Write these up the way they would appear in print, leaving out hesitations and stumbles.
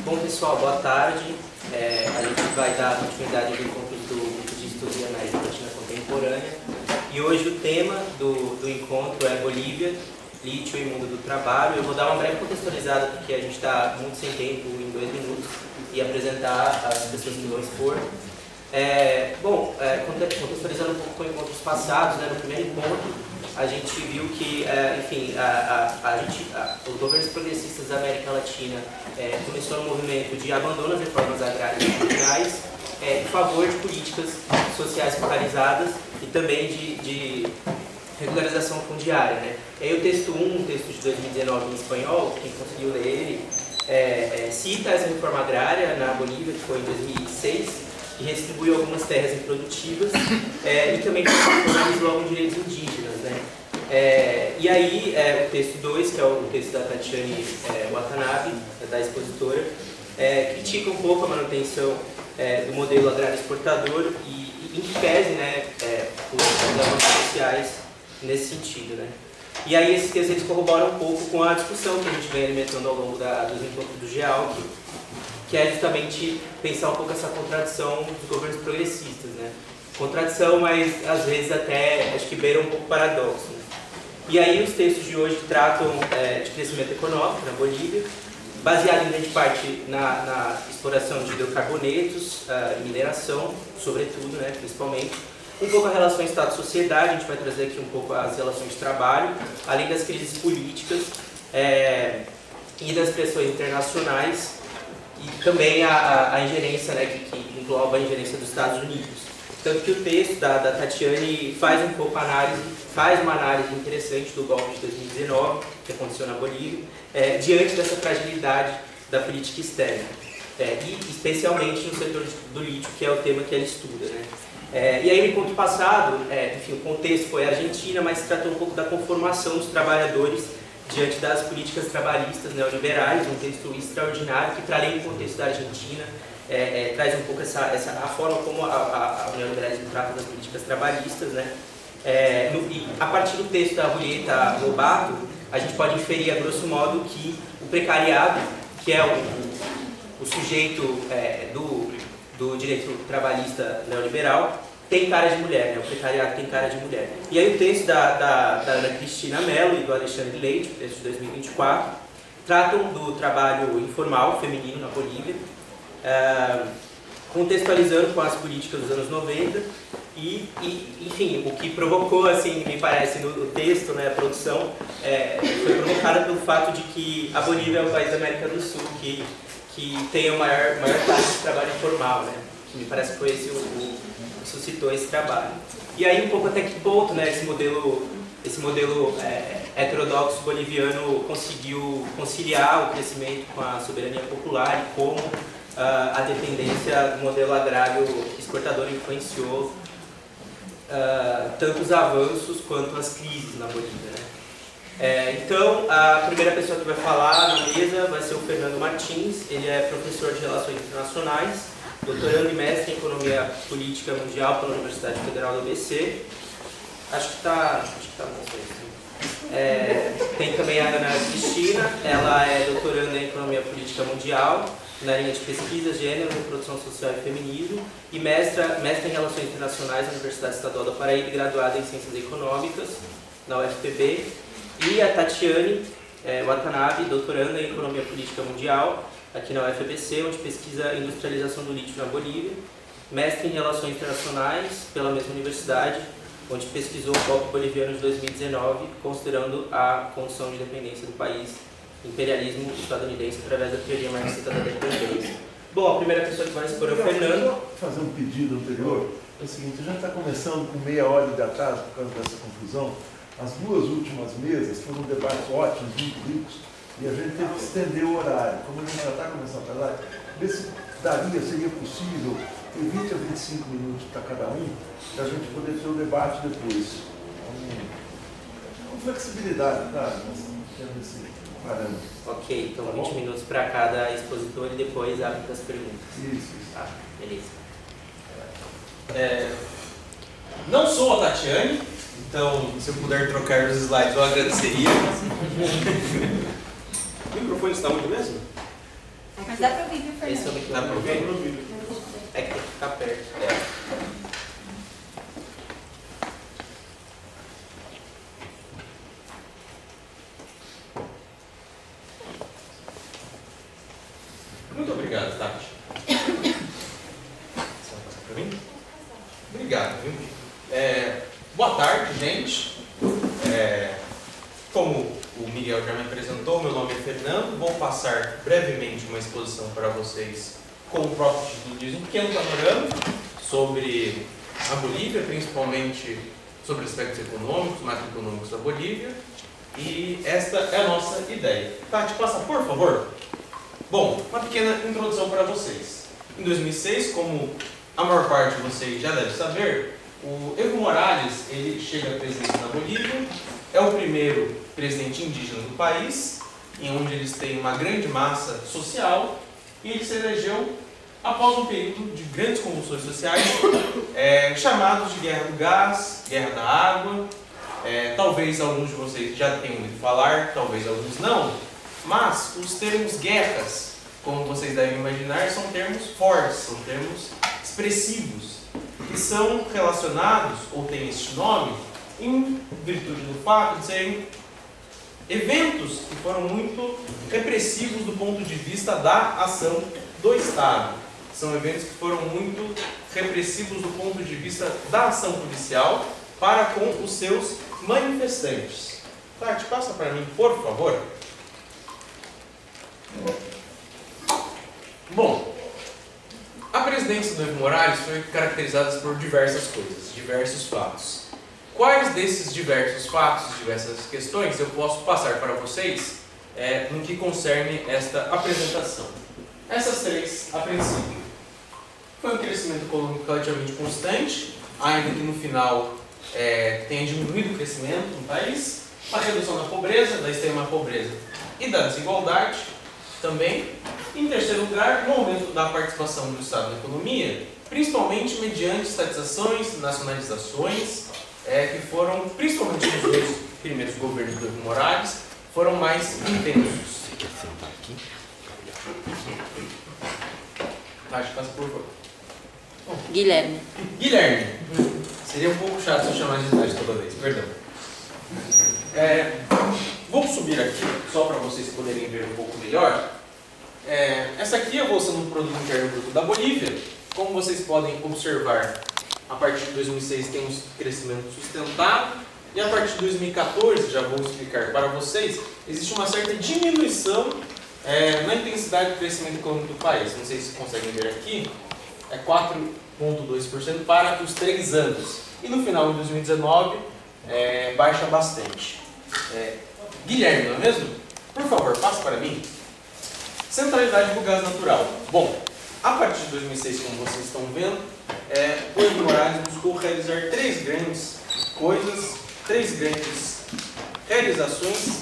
Bom, pessoal, boa tarde. A gente vai dar continuidade ao encontro do Grupo de Estudos da América Latina Contemporânea. E hoje o tema do encontro é Bolívia, lítio e mundo do trabalho. Eu vou dar uma breve contextualizada, porque a gente está muito sem tempo, em 2 minutos, e apresentar as pessoas que vão expor. Contextualizando um pouco com encontros passados, no primeiro encontro, a gente viu que, os governos progressistas da América Latina começou um movimento de abandono das reformas agrárias e culturais em favor de políticas sociais focalizadas e também de regularização fundiária. E aí o texto 1, um texto de 2019 em espanhol, quem conseguiu ler ele, cita essa reforma agrária na Bolívia, que foi em 2006, que redistribuiu algumas terras improdutivas e também formalizou alguns direitos indígenas. E aí, o texto 2, que é o texto da Tatiane Watanabe, da expositora, critica um pouco a manutenção do modelo agrário exportador e em que pese os avanços sociais nesse sentido. E aí esses textos eles corroboram um pouco com a discussão que a gente vem alimentando ao longo dos encontros do GEALC, que é justamente pensar um pouco essa contradição dos governos progressistas. Contradição, mas às vezes até acho que beira um pouco paradoxo. E aí os textos de hoje tratam de crescimento econômico na Bolívia, baseado em grande parte na exploração de hidrocarbonetos, mineração, sobretudo, principalmente. Um pouco a relação Estado-sociedade, a gente vai trazer aqui um pouco as relações de trabalho, além das crises políticas e das pressões internacionais, e também a ingerência, que engloba a ingerência dos Estados Unidos. Tanto que o texto da Tatiane faz um pouco uma análise interessante do golpe de 2019, que aconteceu na Bolívia, diante dessa fragilidade da política externa, e especialmente no setor do lítio, que é o tema que ela estuda. E aí no encontro passado, o contexto foi a Argentina, mas se tratou um pouco da conformação dos trabalhadores diante das políticas trabalhistas neoliberais, um texto extraordinário que, para além do contexto da Argentina, traz um pouco a forma como o neoliberalismo trata das políticas trabalhistas. E a partir do texto da Julieta Lobato, a gente pode inferir, a grosso modo, que o precariado, que é o sujeito do direito trabalhista neoliberal, tem cara de mulher, o precariado tem cara de mulher. E aí o texto da Ana Cristina Mello e do Alexandre Leite, o texto de 2024, tratam do trabalho informal feminino na Bolívia, contextualizando com as políticas dos anos 90 e enfim, o que provocou, assim, me parece, no texto, a produção, foi provocada pelo fato de que a Bolívia é o país da América do Sul que tem a maior taxa de trabalho informal, que me parece que foi esse que suscitou esse trabalho. E aí um pouco até que ponto esse modelo heterodoxo boliviano conseguiu conciliar o crescimento com a soberania popular e como a dependência do modelo agrário exportador influenciou tanto os avanços quanto as crises na Bolívia. Então, a primeira pessoa que vai falar na mesa vai ser o Fernando Martins. Ele é professor de Relações Internacionais, doutorando e mestre em Economia Política Mundial pela Universidade Federal do ABC. Acho que tá bom. Tem também a Ana Cristina, ela é doutoranda em Economia Política Mundial, na linha de pesquisa, gênero, reprodução social e feminismo, e mestre em Relações Internacionais na Universidade Estadual da Paraíba, graduada em Ciências Econômicas, na UFPB, e a Tatiane Watanabe, doutoranda em Economia Política Mundial, aqui na UFBC, onde pesquisa a industrialização do lítio na Bolívia, mestre em Relações Internacionais pela mesma universidade, onde pesquisou o golpe boliviano de 2019, considerando a condição de dependência do país, imperialismo estadunidense através da teoria marxista da dependência. Bom, a primeira pessoa que vai expor é o Fernando. Deixa eu fazer um pedido anterior. É o seguinte, a gente está começando com meia hora de atraso por causa dessa confusão. As 2 últimas mesas foram debates ótimos, muito ricos, e a gente teve que estender o horário. Como a gente já está começando a falar, ver se seria possível ter 20 a 25 minutos para cada um, para a gente poder ter o debate depois. Com flexibilidade, tá? Nós temos esse parâmetro. Ok, então 20 minutos para cada expositor e depois abre para as perguntas. Isso. Tá, beleza. Não sou a Tatiane, então se eu puder trocar os slides eu agradeceria. O microfone está muito mesmo? Mas dá pra ouvir, viu, Esse é o Fernando? Dá pra ouvir? microfone. É que tem que ficar perto. Muito obrigado, Tati. Você vai passar para mim? Obrigado, viu? Boa tarde, gente. Como o Miguel já me apresentou, meu nome é Fernando. Vou passar brevemente uma exposição para vocês com o próprio título diz, um pequeno panorama sobre a Bolívia, principalmente sobre aspectos econômicos, macroeconômicos da Bolívia. E esta é a nossa ideia. Tati, passa, por favor. Bom, uma pequena introdução para vocês. Em 2006, como a maior parte de vocês já deve saber, o Evo Morales ele chega à presidência da Bolívia, é o primeiro presidente indígena do país, em onde eles têm uma grande massa social, e ele se elegeu após um período de grandes convulsões sociais, chamados de Guerra do Gás, Guerra da Água. Talvez alguns de vocês já tenham ouvido falar, talvez alguns não, mas os termos guerras, como vocês devem imaginar, são termos fortes, são termos expressivos, que são relacionados, ou têm este nome, em virtude do fato de serem eventos que foram muito repressivos do ponto de vista da ação do Estado. São eventos que foram muito repressivos do ponto de vista da ação policial para com os seus manifestantes. Tati, passa para mim, por favor. Bom, a presidência do Evo Morales foi caracterizada por diversas coisas, diversos fatos. Quais desses diversos fatos, diversas questões, eu posso passar para vocês no que concerne esta apresentação? Essas três, a princípio. Foi um crescimento econômico relativamente constante, ainda que no final tenha diminuído o crescimento no país, a redução da pobreza, da extrema pobreza e da desigualdade também. Em terceiro lugar, o aumento da participação do Estado na economia, principalmente mediante estatizações, nacionalizações, que foram, principalmente nos dois primeiros governos do Evo Morales, foram mais intensos. Acho que passa por favor. Guilherme. Guilherme. Seria um pouco chato se eu chamar de idade toda vez, perdão. Vou subir aqui, só para vocês poderem ver um pouco melhor. Essa aqui é a evolução do Produto Interno Bruto da Bolívia. Como vocês podem observar, a partir de 2006 tem um crescimento sustentável, e a partir de 2014, já vou explicar para vocês, existe uma certa diminuição na intensidade de crescimento econômico do país. Não sei se conseguem ver aqui, é 4,2% para os 3 anos. E no final de 2019, baixa bastante. Guilherme, não é mesmo? Por favor, passe para mim. Centralidade do gás natural. Bom, a partir de 2006, como vocês estão vendo, o Evo Morales buscou realizar 3 grandes coisas, 3 grandes realizações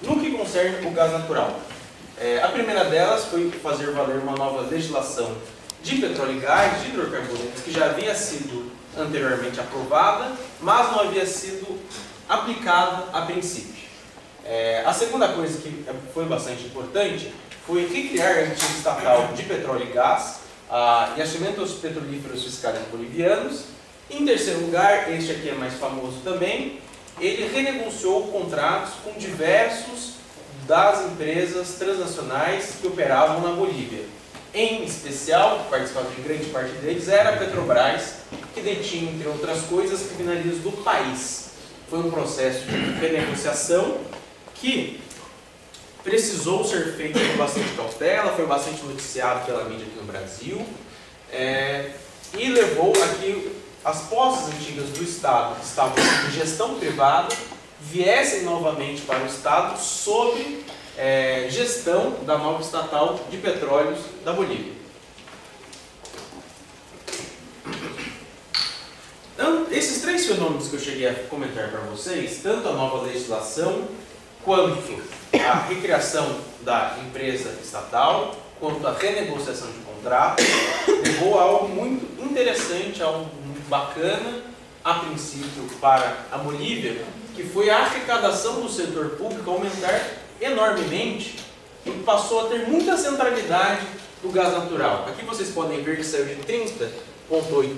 no que concerne o gás natural. A primeira delas foi fazer valer uma nova legislação de petróleo e gás, de hidrocarbonetos, que já havia sido anteriormente aprovada, mas não havia sido aplicada a princípio. A segunda coisa que foi bastante importante foi recriar a entidade estatal de petróleo e gás, a Yacimientos Petrolíferos Fiscais Bolivianos. Em terceiro lugar, este aqui é mais famoso também, ele renegociou contratos com diversos das empresas transnacionais que operavam na Bolívia. Em especial, participava de grande parte deles, era a Petrobras, que detinha, entre outras coisas, refinarias do país. Foi um processo de renegociação que precisou ser feito com bastante cautela, foi bastante noticiado pela mídia aqui no Brasil, e levou a que as posses antigas do Estado, que estavam em gestão privada, viessem novamente para o Estado sob gestão da nova estatal de petróleos da Bolívia. Então, esses 3 fenômenos que eu cheguei a comentar para vocês, tanto a nova legislação, quanto a recriação da empresa estatal, quanto a renegociação de contratos, levou a algo muito interessante, algo muito bacana, a princípio, para a Bolívia, que foi a arrecadação do setor público aumentar enormemente ele passou a ter muita centralidade do gás natural. Aqui vocês podem ver que saiu de 30,8%,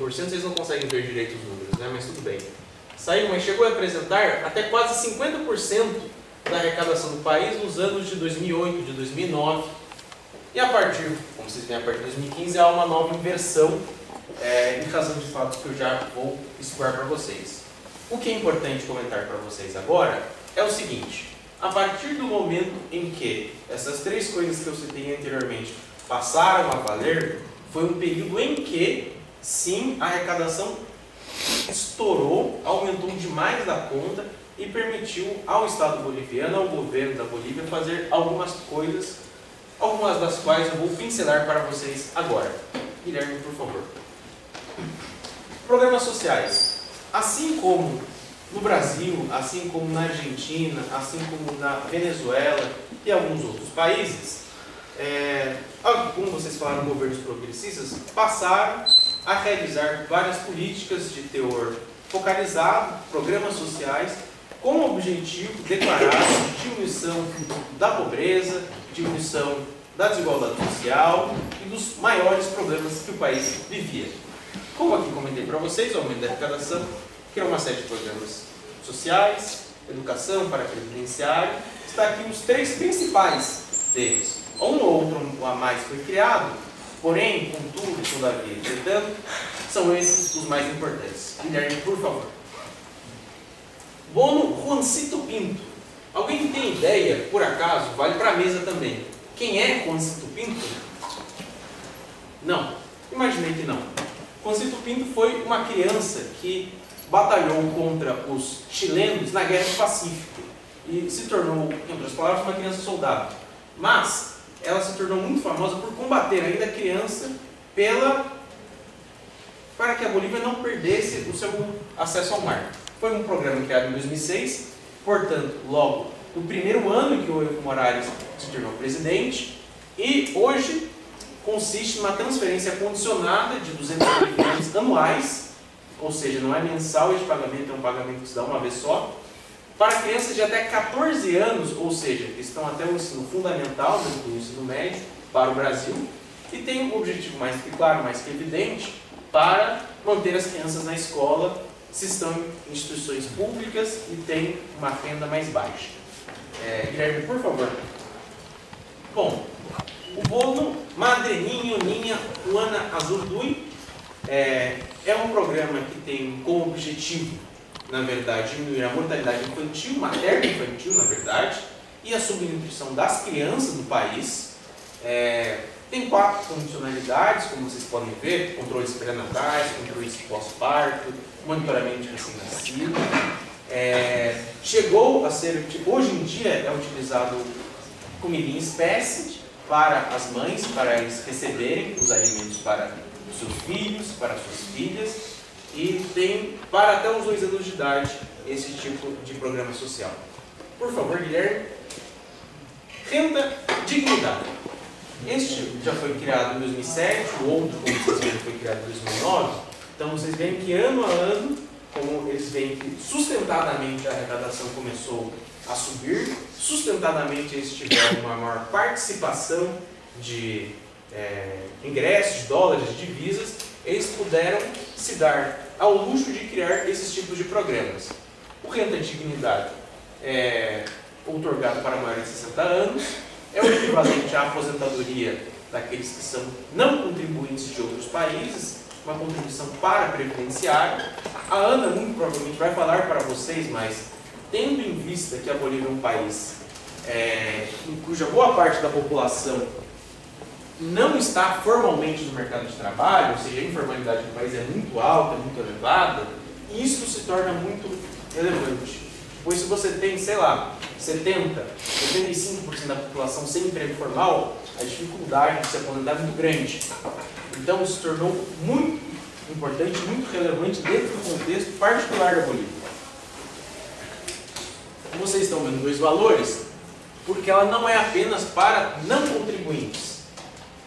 vocês não conseguem ver direito os números, né? Mas tudo bem. Saiu, mas chegou a representar até quase 50% da arrecadação do país nos anos de 2008, de 2009. E a partir, como vocês veem, a partir de 2015 há uma nova inversão, em razão de fatos que eu já vou expor para vocês. O que é importante comentar para vocês agora é o seguinte: a partir do momento em que essas três coisas que eu citei anteriormente passaram a valer, foi um período em que, sim, a arrecadação estourou, aumentou demais da conta e permitiu ao Estado boliviano, ao governo da Bolívia, fazer algumas coisas, algumas das quais eu vou pincelar para vocês agora. Guilherme, por favor. Programas sociais. Assim como no Brasil, assim como na Argentina, assim como na Venezuela e alguns outros países, como vocês falaram, governos progressistas passaram a realizar várias políticas de teor focalizado, programas sociais, com o objetivo declarado de diminuição da pobreza, diminuição da desigualdade social e dos maiores problemas que o país vivia. Como aqui comentei para vocês, o aumento da arrecadação, que é uma série de programas sociais, educação, paraprevidenciário, está aqui os três principais deles. Um ou outro a mais foi criado, porém, contudo, todavia, entretanto, são esses os mais importantes. Guilherme, por favor. Bono Juancito Pinto. Alguém tem ideia, por acaso, vale para a mesa também, quem é Juancito Pinto? Não, imaginei que não. Juancito Pinto foi uma criança que batalhou contra os chilenos na Guerra do Pacífico e se tornou, em outras palavras, uma criança soldado. Mas ela se tornou muito famosa por combater ainda criança para que a Bolívia não perdesse o seu acesso ao mar. Foi um programa criado em 2006, portanto, logo no primeiro ano em que o Evo Morales se tornou presidente, e hoje consiste numa transferência condicionada de 200 bolivianos anuais, ou seja, não é mensal este pagamento, é um pagamento que se dá uma vez só, para crianças de até 14 anos, ou seja, que estão até o ensino fundamental, do ensino médio, para o Brasil, e tem um objetivo mais que claro, mais que evidente, para manter as crianças na escola, se estão em instituições públicas e têm uma renda mais baixa. Guilherme, por favor. Bom, o Bono Madre Niño Niña Juana Azurduy é um programa que tem como objetivo, na verdade, diminuir a mortalidade infantil, materno-infantil, na verdade, e a subnutrição das crianças no país. Tem 4 funcionalidades, como vocês podem ver: controles pré-natais, controles pós-parto, monitoramento de recém-nascido. Chegou a ser, hoje em dia é utilizado comida em espécie para as mães, para eles receberem os alimentos para os seus filhos, para as suas filhas, e tem para até os 2 anos de idade esse tipo de programa social. Por favor, Guilherme. Renda dignidade. Este já foi criado em 2007, o outro, como vocês veem, foi criado em 2009. Então vocês veem que ano a ano, como eles veem que sustentadamente a arrecadação começou a subir, sustentadamente eles tiveram uma maior participação de ingressos, de dólares, de divisas, eles puderam se dar ao luxo de criar esses tipos de programas. O Renda Dignidade é outorgado para maiores de 60 anos, é o equivalente à aposentadoria daqueles que são não contribuintes de outros países, uma contribuição para previdenciário. A Ana muito provavelmente vai falar para vocês, mas tendo em vista que a Bolívia é um país em cuja boa parte da população não está formalmente no mercado de trabalho, ou seja, a informalidade do país é muito alta, muito elevada, isso se torna muito relevante. Pois se você tem, sei lá, 75% da população sem emprego formal, a dificuldade de se aposentar é muito grande. Então isso se tornou muito importante, muito relevante dentro do contexto particular da Bolívia. Vocês estão vendo 2 valores, porque ela não é apenas para não contribuintes.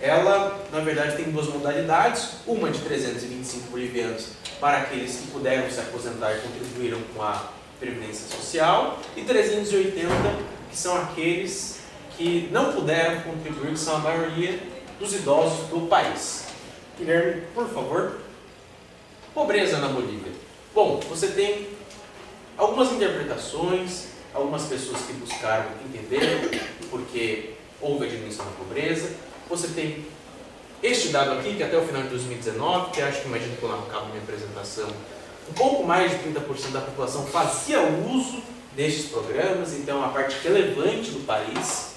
Ela, na verdade, tem 2 modalidades, uma de 325 bolivianos para aqueles que puderam se aposentar e contribuíram com a Previdência Social, e 380, que são aqueles que não puderam contribuir, que são a maioria dos idosos do país. Guilherme, por favor. Pobreza na Bolívia. Bom, você tem algumas interpretações, algumas pessoas que buscaram entender porque houve a diminuição da pobreza. Você tem este dado aqui, que até o final de 2019, que acho que imagino que eu não acabo minha apresentação, um pouco mais de 30% da população fazia uso destes programas, então a parte relevante do país.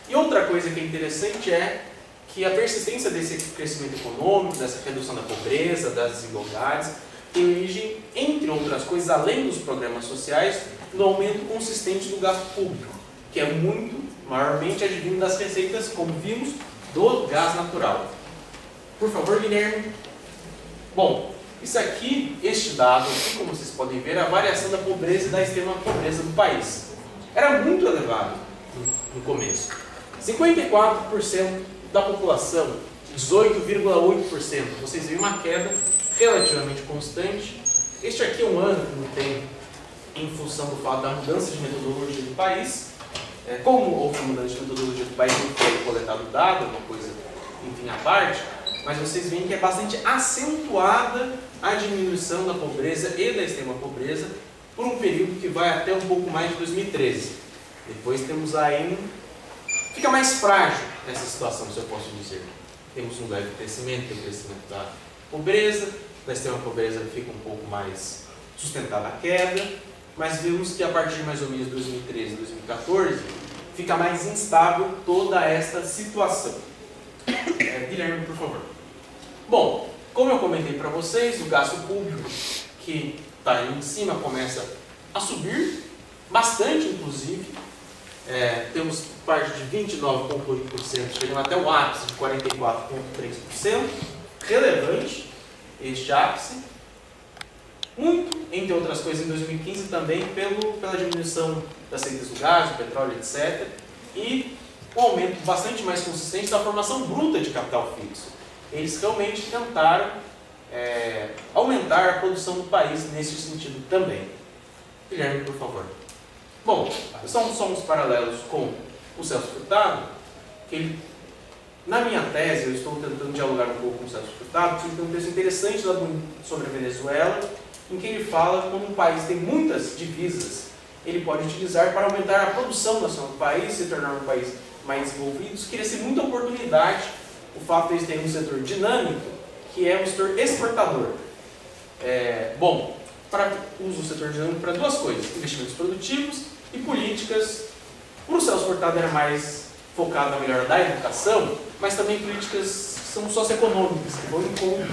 E outra coisa que é interessante é que a persistência desse crescimento econômico, dessa redução da pobreza, das desigualdades, tem origem, entre outras coisas, além dos programas sociais, no aumento consistente do gasto público, que é muito maiormente advindo das receitas, como vimos, do gás natural. Por favor, Guilherme. Bom, isso aqui, este dado aqui, como vocês podem ver, é a variação da pobreza e da extrema pobreza do país. Era muito elevado no começo. 54% da população, 18,8%. Vocês veem uma queda relativamente constante. Este aqui é um ano que não tem, em função do fato da mudança de metodologia do país. Como houve mudança de metodologia do país, não foi coletado dado, uma coisa, enfim, à parte, mas vocês veem que é bastante acentuada a diminuição da pobreza e da extrema pobreza por um período que vai até um pouco mais de 2013. Depois temos aí fica mais frágil essa situação, se eu posso dizer. Temos um leve crescimento, tem o crescimento da pobreza, da extrema pobreza fica um pouco mais sustentada a queda, mas vemos que a partir de mais ou menos 2013, 2014, fica mais instável toda esta situação. Guilherme, por favor. Bom, como eu comentei para vocês, o gasto público que está aí em cima começa a subir, bastante inclusive. Temos parte de 29,8%, chegando até o ápice de 44,3%, relevante este ápice. Muito, entre outras coisas, em 2015 também pela diminuição das receitas do gás, do petróleo, etc. E um aumento bastante mais consistente da formação bruta de capital fixo. Eles realmente tentaram aumentar a produção do país nesse sentido também. Guilherme, por favor. Bom, são uns paralelos com o Celso Furtado, que ele, na minha tese, eu estou tentando dialogar um pouco com o Celso Furtado, porque ele tem um texto interessante sobre a Venezuela, em que ele fala como um país tem muitas divisas, ele pode utilizar para aumentar a produção nacional do país, se tornar um país mais desenvolvido. Isso queria ser muita oportunidade, o fato de eles terem um setor dinâmico, que é um setor exportador. Bom, para uso do setor dinâmico para duas coisas, investimentos produtivos e políticas. Para o Celso Furtado era mais focado na melhora da educação, mas também políticas que são socioeconômicas, que vão em conta,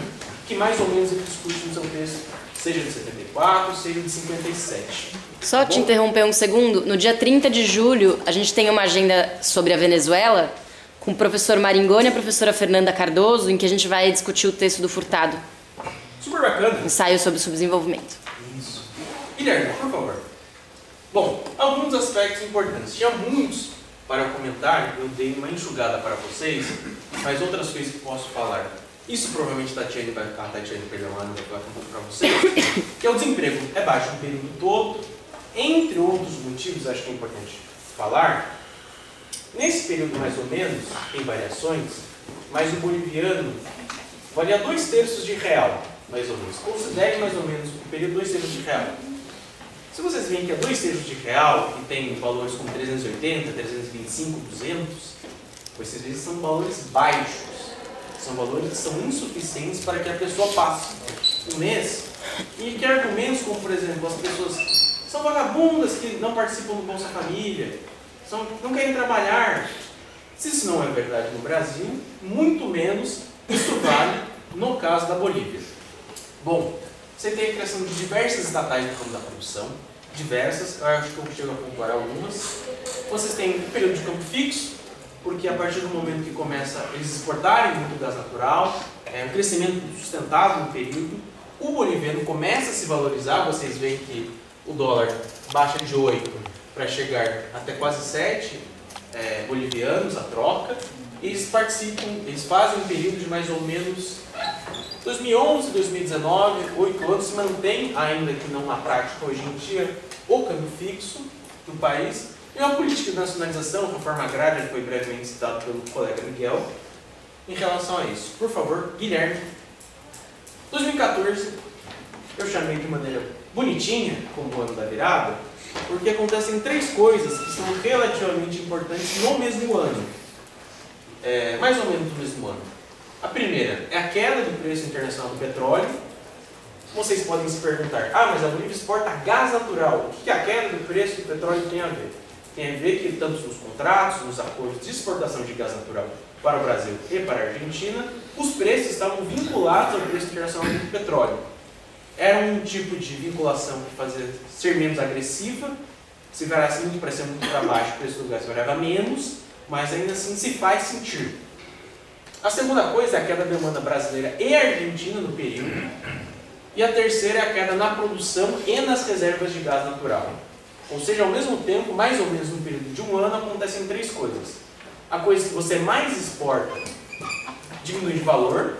que mais ou menos ele discute no seu texto, seja de 74, seja de 57. Só te interromper um segundo, no dia 30 de julho a gente tem uma agenda sobre a Venezuela com o professor Maringoni e a professora Fernanda Cardoso, em que a gente vai discutir o texto do Furtado. Super bacana. Ensaio sobre subdesenvolvimento. Isso. Guilherme, por favor. Bom, alguns aspectos importantes. Tinha muitos para comentar, eu dei uma enxugada para vocês, mas outras coisas que posso falar. Isso provavelmente a Tatiane vai falar um pouco para vocês, que é o desemprego é baixo no período todo, entre outros motivos, acho que é importante falar. Nesse período mais ou menos, tem variações, mas o boliviano valia 2/3 de real, mais ou menos. Considere mais ou menos o período 2/3 de real. Se vocês veem que é 2/3 de real, que tem valores como 380, 325, 200, vocês veem que são valores baixos. São valores que são insuficientes para que a pessoa passe um mês. E que argumentos como, por exemplo, as pessoas são vagabundas que não participam do Bolsa Família, não querem trabalhar. Se isso não é verdade no Brasil, muito menos isso vale no caso da Bolívia. Bom, você tem a criação de diversas estatais no campo da produção, diversas, eu acho que eu chego a pontuar algumas. Vocês têm um período de campo fixo, porque a partir do momento que começa eles exportarem muito gás natural, um crescimento sustentável no período, o boliviano começa a se valorizar. Vocês veem que o dólar baixa de 8 para chegar até quase 7 bolivianos a troca. Eles fazem um período de mais ou menos 2011, 2019, 8 anos, se mantém, ainda que não na prática hoje em dia, o câmbio fixo do país, E uma política de nacionalização, reforma agrária, foi brevemente citado pelo colega Miguel, em relação a isso. Por favor, Guilherme. 2014, eu chamei de maneira bonitinha, como o ano da virada, porque acontecem 3 coisas que são relativamente importantes no mesmo ano. Mais ou menos no mesmo ano. A primeira é a queda do preço internacional do petróleo. Vocês podem se perguntar, mas a Bolívia exporta gás natural. O que a queda do preço do petróleo tem a ver? Tem a ver que tanto nos contratos, nos acordos de exportação de gás natural para o Brasil e para a Argentina, os preços estavam vinculados ao preço internacional do petróleo. Era um tipo de vinculação que fazia ser menos agressiva. Se variasse muito para cima, muito para baixo, o preço do gás variava menos, mas ainda assim se faz sentir. A segunda coisa é a queda da demanda brasileira e argentina no período. E a terceira é a queda na produção e nas reservas de gás natural. Ou seja, ao mesmo tempo, mais ou menos no período de um ano, acontecem 3 coisas. A coisa que você mais exporta diminui de valor.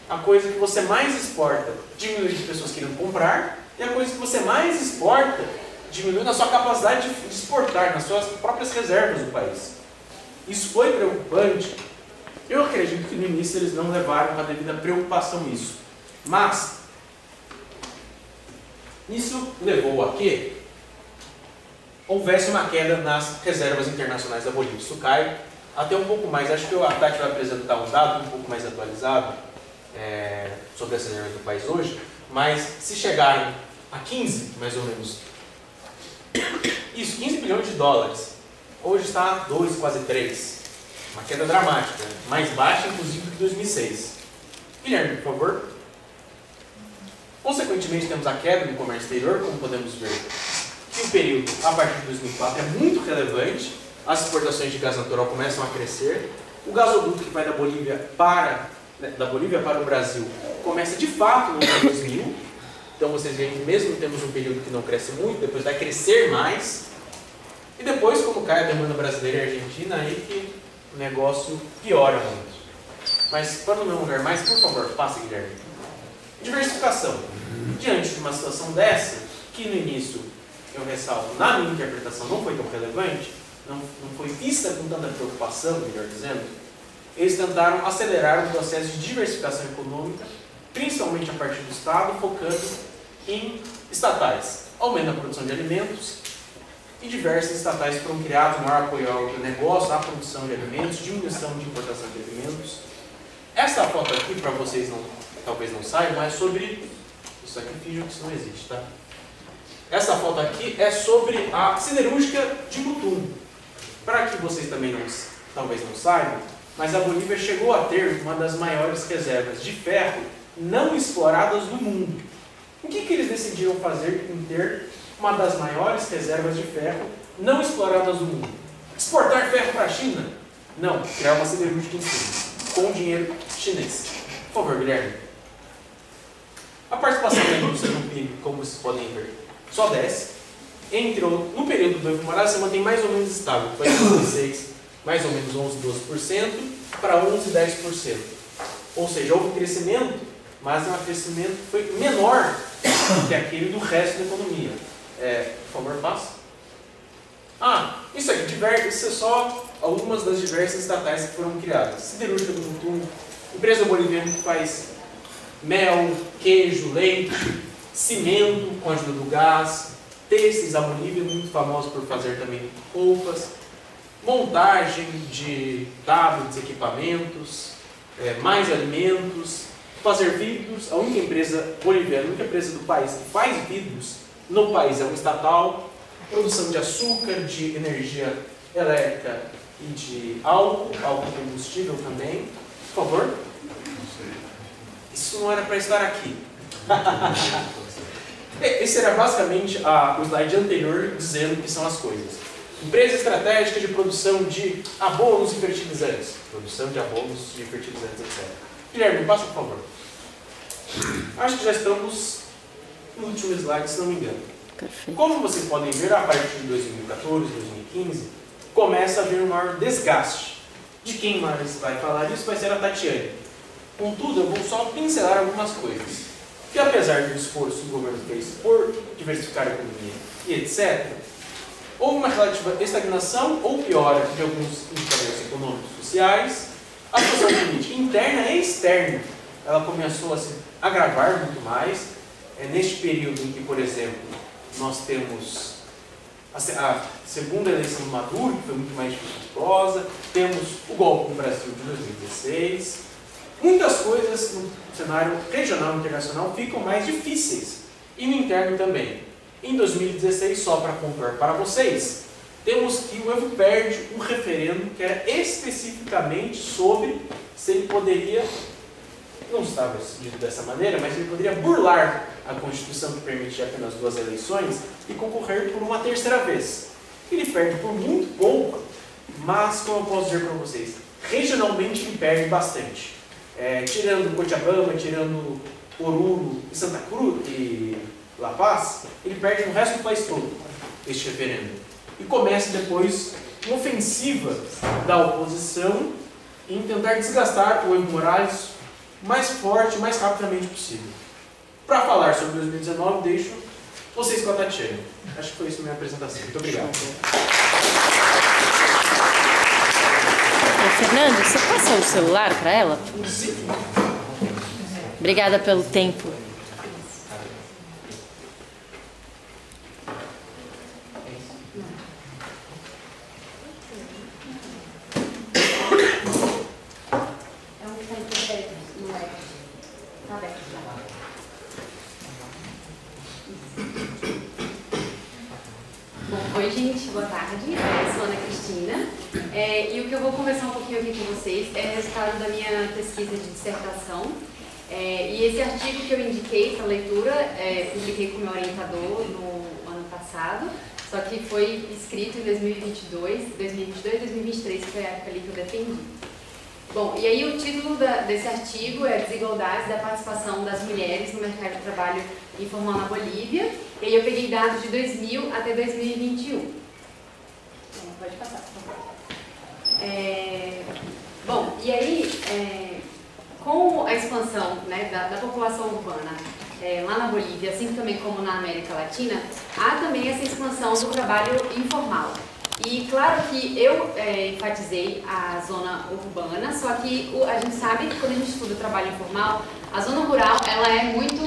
A coisa que você mais exporta diminui de pessoas querendo comprar. E a coisa que você mais exporta diminui na sua capacidade de exportar, nas suas próprias reservas do país. Isso foi preocupante. Eu acredito que no início eles não levaram com a devida preocupação isso. Mas isso levou a que houvesse uma queda nas reservas internacionais da Bolívia. Isso cai até um pouco mais. Acho que a Tati vai apresentar um dado um pouco mais atualizado sobre as reservas do país hoje, mas se chegarem a 15, mais ou menos, isso, 15 bilhões de dólares, hoje está a 2, quase 3. Uma queda dramática, mais baixa inclusive do que 2006. Guilherme, por favor. Consequentemente, temos a queda no comércio exterior, como podemos ver. Que o período, a partir de 2004, é muito relevante. As exportações de gás natural começam a crescer. O gasoduto que vai da Bolívia para o Brasil começa de fato no ano 2000. Então vocês veem que mesmo temos um período que não cresce muito, depois vai crescer mais. E depois, como cai a demanda brasileira e argentina, aí que o negócio piora muito. Mas, para não alongar mais, por favor, passe, Guilherme. Diversificação. Diante de uma situação dessa, que no início, eu ressalto, na minha interpretação não foi tão relevante, não foi vista com tanta preocupação, melhor dizendo, eles tentaram acelerar o processo de diversificação econômica, principalmente a partir do Estado, focando em estatais. Aumento da produção de alimentos e diversas estatais foram criadas, maior apoio ao negócio, à produção de alimentos, diminuição de importação de alimentos. Essa foto aqui, para vocês talvez não saibam, é sobre... Isso aqui finge que isso não existe, tá? Essa foto aqui é sobre a siderúrgica de Mutum. Para que vocês também talvez não saibam, mas a Bolívia chegou a ter uma das maiores reservas de ferro não exploradas do mundo. O que eles decidiram fazer em ter uma das maiores reservas de ferro não exploradas do mundo? Exportar ferro para a China? Não, criar uma siderúrgica em cima, com dinheiro chinês. Por favor, Guilherme. A participação da indústria no PIB, como vocês podem ver, só desce. No período do Evo Morales, você mantém mais ou menos estável. Foi em 2006, mais ou menos 11, 12%, para 11, 10%. Ou seja, houve crescimento, mas é um crescimento que foi menor que aquele do resto da economia. Por favor, passa. Isso aqui, isso é só algumas das diversas estatais que foram criadas. Siderúrgica do Mutum, empresa boliviana que faz mel, queijo, leite, cimento com a ajuda do gás, têxteis. A Bolívia é muito famosa por fazer também roupas, montagem de tablets, equipamentos, mais alimentos, fazer vidros. A única empresa boliviana, a única empresa do país que faz vidros no país é uma estatal. Produção de açúcar, de energia elétrica e de álcool combustível também. Por favor. Isso não era para estar aqui. Esse era basicamente o slide anterior dizendo o que são as coisas. Empresa estratégica de produção de abonos e fertilizantes. Produção de abonos e fertilizantes, etc. Guilherme, passa por favor. Acho que já estamos no último slide, se não me engano. Perfeito. Como vocês podem ver, a partir de 2014, 2015, começa a haver um maior desgaste. De quem mais vai falar isso vai ser a Tatiane. Contudo, eu vou só pincelar algumas coisas. Que apesar do esforço que o governo fez por diversificar a economia e etc., houve uma relativa estagnação ou piora de alguns indicadores econômicos e sociais. A situação política interna e externa, ela começou a se agravar muito mais. É neste período em que, por exemplo, nós temos a segunda eleição do Maduro, que foi muito mais dificultosa, temos o golpe no Brasil de 2016. Muitas coisas no cenário regional e internacional ficam mais difíceis, e no interno também. Em 2016, só para pontuar para vocês, temos que o Evo perde um referendo que era especificamente sobre se ele poderia, não estava decidido dessa maneira, mas ele poderia burlar a Constituição que permitia apenas 2 eleições e concorrer por uma terceira vez. Ele perde por muito pouco, mas, como eu posso dizer para vocês, regionalmente ele perde bastante. Tirando Cochabamba, tirando Oruro e Santa Cruz e La Paz, ele perde no resto do país todo este referendo. E começa depois uma ofensiva da oposição em tentar desgastar o Evo Morales o mais forte e mais rapidamente possível. Para falar sobre 2019, deixo vocês com a Tatiana. Acho que foi isso a minha apresentação. Muito obrigado. Fernando, você passa o celular para ela? Sim. Obrigada pelo tempo. Oi, gente, boa tarde. Eu sou Ana Cristina e o que eu vou conversar um pouquinho aqui com vocês é o resultado da minha pesquisa de dissertação. E esse artigo que eu indiquei para leitura, publiquei com o meu orientador no ano passado, só que foi escrito em 2022, 2023, que foi a época ali que eu defendi. Bom, e aí o título desse artigo é Desigualdades da participação das mulheres no mercado de trabalho informal na Bolívia. E aí eu peguei dados de 2000 até 2021. Pode passar, por favor. Bom, e aí, com a expansão, né, da população urbana lá na Bolívia, assim também como na América Latina, há também essa expansão do trabalho informal. E claro que eu enfatizei a zona urbana, só que a gente sabe que quando a gente estuda o trabalho informal, a zona rural ela é muito...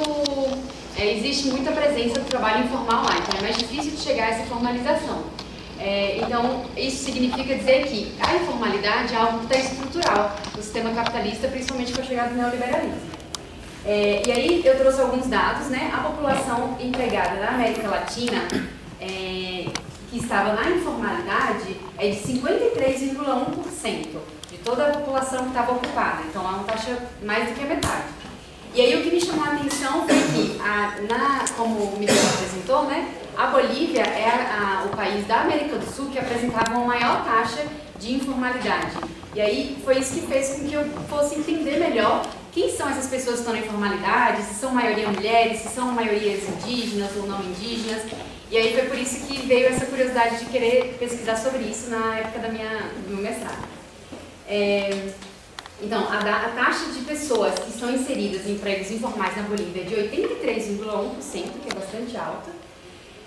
existe muita presença do trabalho informal lá, então é mais difícil de chegar a essa formalização. Então, isso significa dizer que a informalidade é algo que está estrutural no sistema capitalista, principalmente com a chegada do neoliberalismo. E aí eu trouxe alguns dados, né? A população empregada na América Latina, que estava na informalidade, é de 53,1% de toda a população que estava ocupada, então é uma taxa mais do que a metade. E aí o que me chamou a atenção foi que, como o Miguel apresentou, né, a Bolívia é o país da América do Sul que apresentava uma maior taxa de informalidade. E aí foi isso que fez com que eu fosse entender melhor quem são essas pessoas que estão na informalidade, se são maioria mulheres, se são maiorias indígenas ou não indígenas. E aí foi por isso que veio essa curiosidade de querer pesquisar sobre isso na época do meu mestrado. Então, a taxa de pessoas que estão inseridas em empregos informais na Bolívia é de 83,1%, que é bastante alta.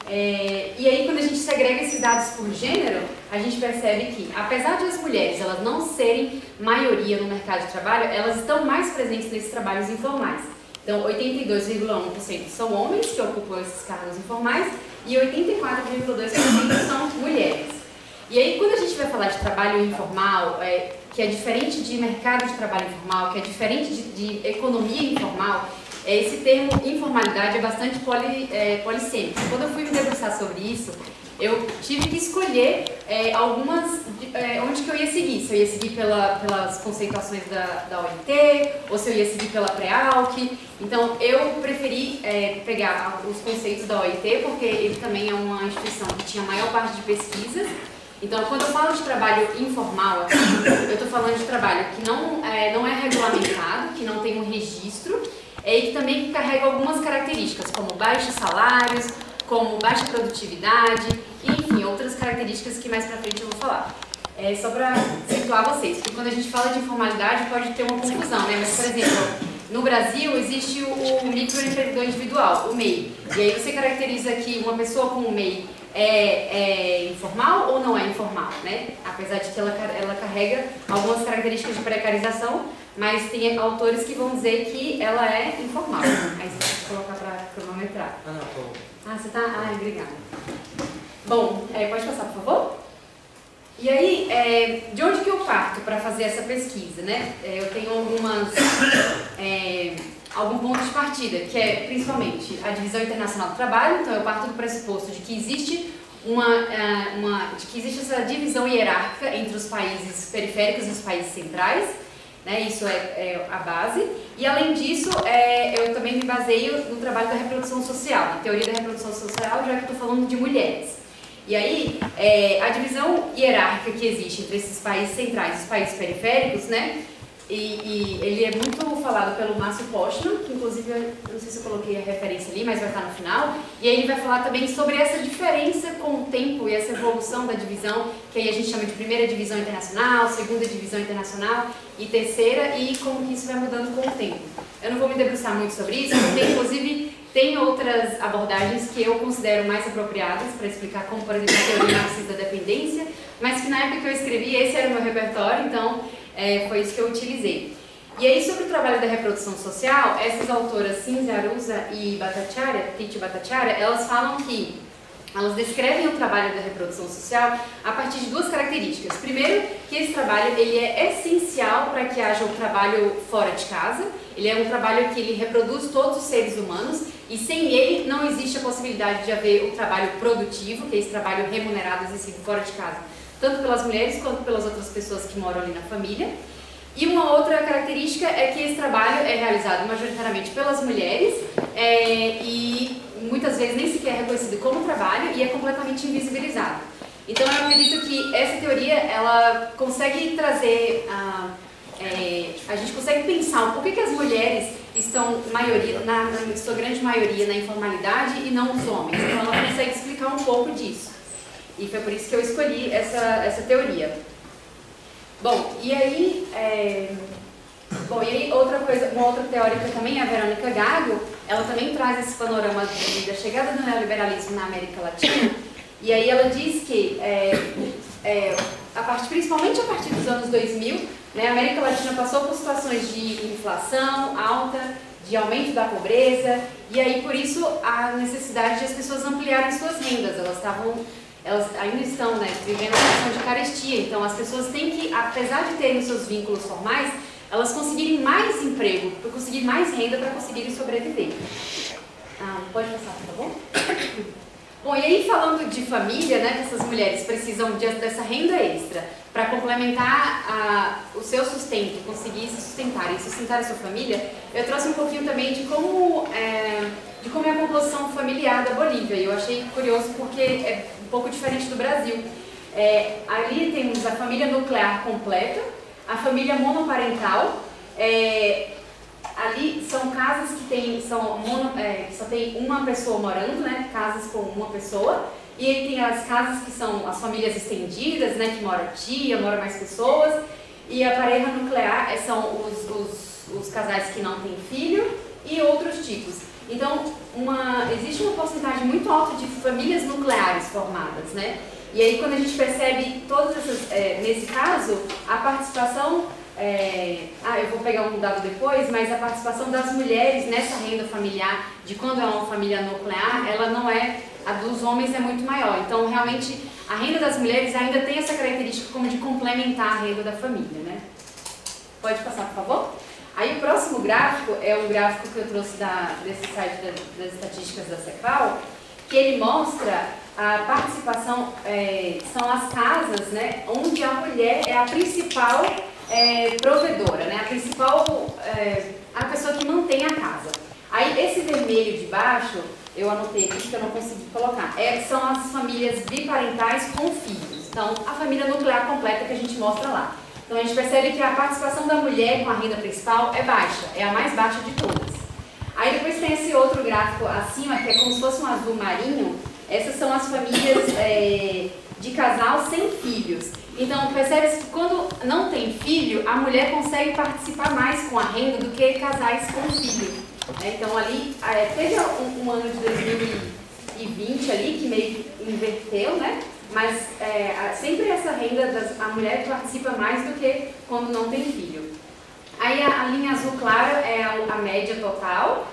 E aí, quando a gente segrega esses dados por gênero, a gente percebe que, apesar de as mulheres elas não serem maioria no mercado de trabalho, elas estão mais presentes nesses trabalhos informais. Então, 82,1% são homens que ocupam esses cargos informais e 84,2% são mulheres. E aí, quando a gente vai falar de trabalho informal, que é diferente de mercado de trabalho informal, que é diferente de economia informal, esse termo informalidade é bastante polissêmico. Quando eu fui me debruçar sobre isso, eu tive que escolher onde que eu ia seguir. Se eu ia seguir pelas conceituações da OIT, ou se eu ia seguir pela Prealc. Então, eu preferi pegar os conceitos da OIT, porque ele também é uma instituição que tinha a maior parte de pesquisas. Então, quando eu falo de trabalho informal aqui, eu estou falando de trabalho que não é regulamentado, que não tem um registro, e que também carrega algumas características, como baixos salários, como baixa produtividade, e, enfim, outras características que mais pra frente eu vou falar. Só para situar vocês, porque quando a gente fala de informalidade pode ter uma confusão, né? Mas, por exemplo, no Brasil existe o microempreendedor individual, o MEI. E aí você caracteriza que uma pessoa com o MEI é informal ou não é informal, né? Apesar de que ela carrega algumas características de precarização, mas tem autores que vão dizer que ela é informal. Aí você pode colocar para cronometrar. Você tá? Obrigada. Bom, pode passar, por favor? E aí, de onde que eu parto para fazer essa pesquisa, né? Eu tenho algum ponto de partida, que é principalmente a divisão internacional do trabalho. Então eu parto do pressuposto de que existe essa divisão hierárquica entre os países periféricos e os países centrais, né? Isso é a base. E além disso, eu também me baseio no trabalho da reprodução social, na teoria da reprodução social, já que estou falando de mulheres. E aí, a divisão hierárquica que existe entre esses países centrais e os países periféricos, né? E ele é muito falado pelo Márcio Postman, que inclusive, eu não sei se eu coloquei a referência ali, mas vai estar no final. E aí ele vai falar também sobre essa diferença com o tempo e essa evolução da divisão, que aí a gente chama de primeira divisão internacional, segunda divisão internacional e terceira, e como que isso vai mudando com o tempo. Eu não vou me debruçar muito sobre isso, porque inclusive tem outras abordagens que eu considero mais apropriadas para explicar, como por exemplo a teoria marxista da dependência, mas que na época que eu escrevi esse era o meu repertório, então foi isso que eu utilizei. E aí, sobre o trabalho da reprodução social, essas autoras Cinzia Arusa e Titi Bhattacharya, elas falam que elas descrevem o trabalho da reprodução social a partir de duas características. Primeiro, que esse trabalho ele é essencial para que haja um trabalho fora de casa. Ele é um trabalho que ele reproduz todos os seres humanos e sem ele não existe a possibilidade de haver o trabalho produtivo, que é esse trabalho remunerado exercido fora de casa, tanto pelas mulheres quanto pelas outras pessoas que moram ali na família. E uma outra característica é que esse trabalho é realizado majoritariamente pelas mulheres e muitas vezes nem sequer é reconhecido como trabalho e é completamente invisibilizado. Então eu acredito que essa teoria ela consegue trazer, a gente consegue pensar por que as mulheres estão na sua grande maioria na informalidade e não os homens. Então ela consegue explicar um pouco disso. E foi por isso que eu escolhi essa teoria. Bom, e aí uma outra teórica também, a Verônica Gago, ela também traz esse panorama da chegada do neoliberalismo na América Latina, e aí ela diz que, principalmente a partir dos anos 2000, né, a América Latina passou por situações de inflação alta, de aumento da pobreza, e aí por isso a necessidade de as pessoas ampliarem suas rendas. Elas ainda estão, né, vivendo uma situação de carestia, então as pessoas têm que, apesar de terem seus vínculos formais, elas conseguirem mais emprego, para conseguir mais renda para conseguirem sobreviver. Pode passar, por favor? Bom, e aí falando de família, né, que essas mulheres precisam dessa renda extra para complementar o seu sustento, conseguir se sustentarem, sustentar a sua família, eu trouxe um pouquinho também de como é a composição familiar da Bolívia. E eu achei curioso porque é um pouco diferente do Brasil. Ali temos a família nuclear completa, a família monoparental. Ali são casas que só tem uma pessoa morando, né? Casas com uma pessoa. E aí tem as casas que são as famílias estendidas, né? Que mora tia, mora mais pessoas. E a pareja nuclear são os casais que não têm filho e outros tipos. Então, existe uma porcentagem muito alta de famílias nucleares formadas, né? E aí, quando a gente percebe todas essas, nesse caso, a participação, eu vou pegar um dado depois, mas a participação das mulheres nessa renda familiar, de quando é uma família nuclear, ela não é, a dos homens é muito maior. Então, realmente, a renda das mulheres ainda tem essa característica como de complementar a renda da família, né? Pode passar, por favor? Aí o próximo gráfico é um gráfico que eu trouxe desse site das estatísticas da Cepal, que ele mostra a participação, são as casas, né, onde a mulher é a principal provedora, né, a principal, a pessoa que mantém a casa. Aí esse vermelho de baixo, eu anotei aqui que eu não consegui colocar, são as famílias biparentais com filhos. Então, a família nuclear completa que a gente mostra lá. Então a gente percebe que a participação da mulher com a renda principal é baixa, é a mais baixa de todas. Aí depois tem esse outro gráfico acima, que é como se fosse um azul marinho. Essas são as famílias de casal sem filhos. Então, percebe-se que quando não tem filho, a mulher consegue participar mais com a renda do que casais com filho. Então, ali, teve um ano de 2020 ali, que meio que inverteu, né? Mas sempre essa renda, a mulher participa mais do que quando não tem filho. Aí a linha azul clara é a média total.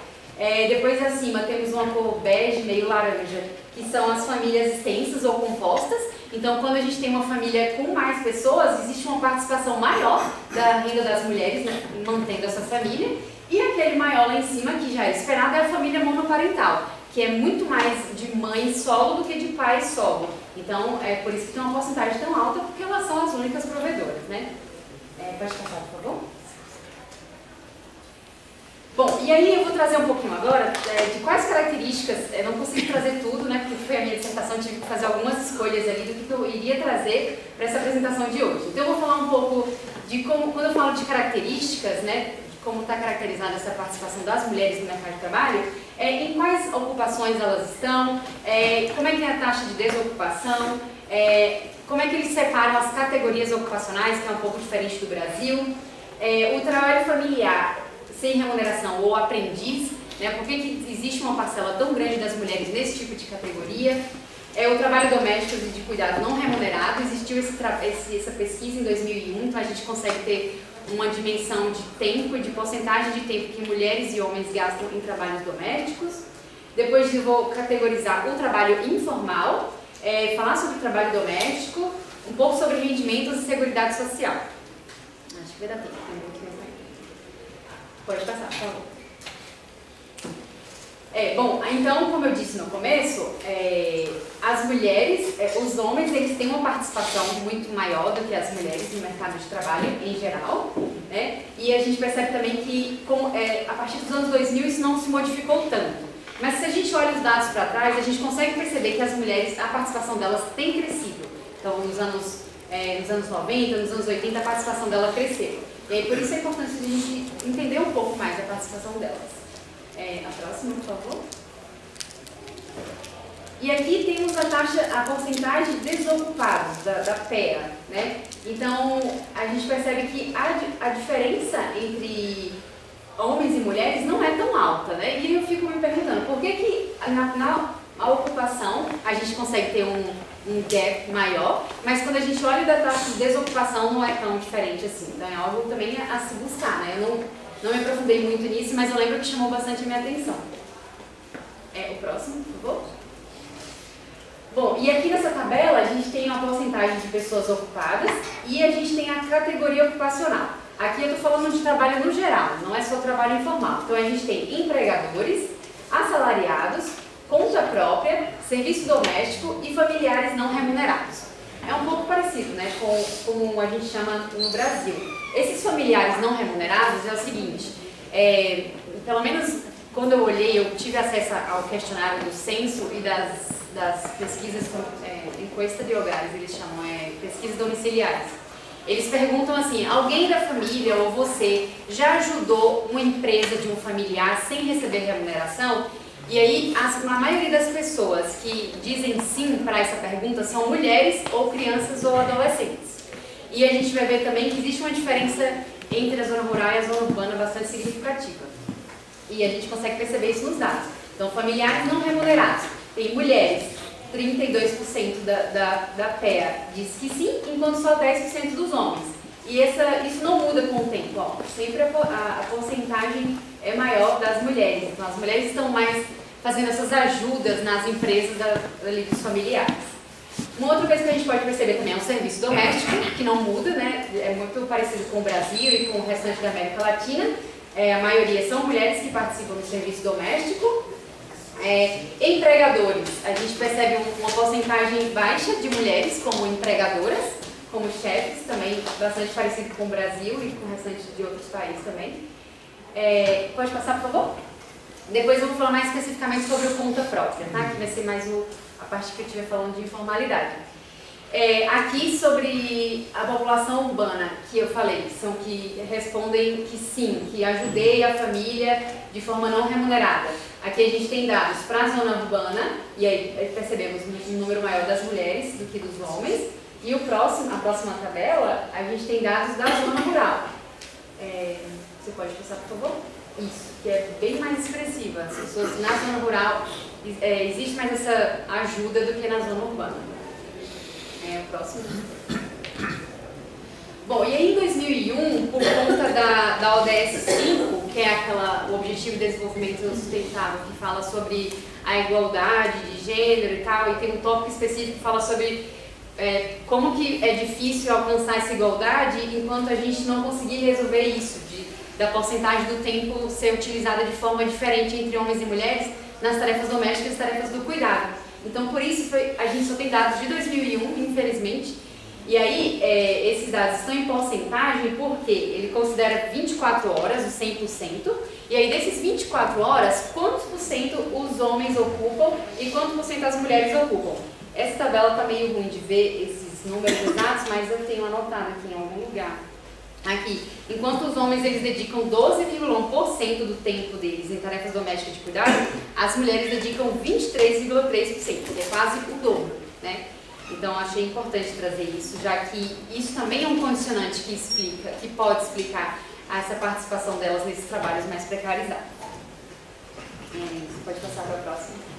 Depois acima temos uma cor bege, meio laranja, que são as famílias extensas ou compostas. Então, quando a gente tem uma família com mais pessoas, existe uma participação maior da renda das mulheres, né, mantendo essa família. E aquele maior lá em cima, que já é esperado, é a família monoparental, que é muito mais de mãe solo do que de pai solo. Então, é por isso que tem uma porcentagem tão alta, porque elas são as únicas provedoras, né? Pode passar, por favor? Bom, e aí eu vou trazer um pouquinho agora de quais características, eu não consegui trazer tudo, né, porque foi a minha dissertação, tive que fazer algumas escolhas ali do que eu iria trazer para essa apresentação de hoje. Então eu vou falar um pouco de como, quando eu falo de características, né, de como está caracterizada essa participação das mulheres no mercado de trabalho, em quais ocupações elas estão, como é que é a taxa de desocupação, como é que eles separam as categorias ocupacionais, que é um pouco diferente do Brasil, o trabalho familiar sem remuneração ou aprendiz, né? Por que existe uma parcela tão grande das mulheres nesse tipo de categoria? O trabalho doméstico e de cuidado não remunerado, existiu essa pesquisa em 2001, então a gente consegue ter uma dimensão de tempo e de porcentagem de tempo que mulheres e homens gastam em trabalhos domésticos. Depois eu vou categorizar o trabalho informal, falar sobre o trabalho doméstico, um pouco sobre rendimentos e seguridade social. Acho que vai dar tempo. Pode passar, por favor. Bom, então, como eu disse no começo, as mulheres, os homens, eles têm uma participação muito maior do que as mulheres no mercado de trabalho em geral, né? E a gente percebe também que a partir dos anos 2000 isso não se modificou tanto. Mas se a gente olha os dados para trás, a gente consegue perceber que as mulheres, a participação delas tem crescido. Então, nos anos 90, nos anos 80, a participação dela cresceu. E aí, por isso é importante a gente entender um pouco mais a participação delas. A próxima, por favor. E aqui temos a porcentagem de desocupados da PEA, né? Então, a gente percebe que a diferença entre homens e mulheres não é tão alta, né? E eu fico me perguntando, por que na ocupação a gente consegue ter um gap maior, mas quando a gente olha da taxa de desocupação não é tão diferente assim. Então é algo também a se buscar, né? Eu não me aprofundei muito nisso, mas eu lembro que chamou bastante a minha atenção. O próximo, por favor. Bom, e aqui nessa tabela a gente tem uma porcentagem de pessoas ocupadas e a gente tem a categoria ocupacional. Aqui eu estou falando de trabalho no geral, não é só trabalho informal. Então a gente tem empregadores, assalariados, conta própria, serviço doméstico e familiares não remunerados. É um pouco parecido, né, com como a gente chama no Brasil. Esses familiares não remunerados é o seguinte, pelo menos quando eu olhei, eu tive acesso ao questionário do censo e das pesquisas, encuesta de hogares, eles chamam, pesquisas domiciliares. Eles perguntam assim, alguém da família ou você já ajudou uma empresa de um familiar sem receber remuneração? E aí, a maioria das pessoas que dizem sim para essa pergunta são mulheres ou crianças ou adolescentes. E a gente vai ver também que existe uma diferença entre a zona rural e a zona urbana bastante significativa. E a gente consegue perceber isso nos dados. Então, familiares não remunerados. Tem mulheres, 32% da PEA diz que sim, enquanto só 10% dos homens. E isso não muda com o tempo. Ó. Sempre a porcentagem é maior das mulheres. Então, as mulheres estão mais fazendo essas ajudas nas empresas ali dos familiares. Uma outra coisa que a gente pode perceber também é o serviço doméstico, que não muda, né? É muito parecido com o Brasil e com o restante da América Latina. A maioria são mulheres que participam do serviço doméstico. Empregadores, a gente percebe uma porcentagem baixa de mulheres como empregadoras, como chefes, também bastante parecido com o Brasil e com o restante de outros países também. Pode passar, por favor? Depois eu vou falar mais especificamente sobre o conta própria, tá? Que vai ser mais a parte que eu estiver falando de informalidade. Aqui sobre a população urbana, que eu falei, são que respondem que sim, que ajudei a família de forma não remunerada. Aqui a gente tem dados para a zona urbana, e aí percebemos um número maior das mulheres do que dos homens, E a próxima tabela, a gente tem dados da zona rural. Você pode passar, por favor? Isso, que é bem mais expressiva. As pessoas na zona rural, existe mais essa ajuda do que na zona urbana. O próximo. Bom, e aí em 2001, por conta da ODS 5, que é o Objetivo de Desenvolvimento Sustentável, que fala sobre a igualdade de gênero e tal, e tem um tópico específico que fala sobre como que é difícil alcançar essa igualdade enquanto a gente não conseguir resolver isso, da porcentagem do tempo ser utilizada de forma diferente entre homens e mulheres nas tarefas domésticas e tarefas do cuidado. Então, por isso, a gente só tem dados de 2001, infelizmente. E aí, esses dados estão em porcentagem porque ele considera 24 horas, os 100%, e aí desses 24 horas, quantos por cento os homens ocupam e quantos por cento as mulheres ocupam. Essa tabela está meio ruim de ver esses números exatos, mas eu tenho anotado aqui em algum lugar. Aqui, enquanto os homens eles dedicam 12,1% do tempo deles em tarefas domésticas de cuidado, as mulheres dedicam 23,3%, que é quase o dobro, né? Então, achei importante trazer isso, já que isso também é um condicionante que pode explicar essa participação delas nesses trabalhos mais precarizados. Você pode passar para a próxima.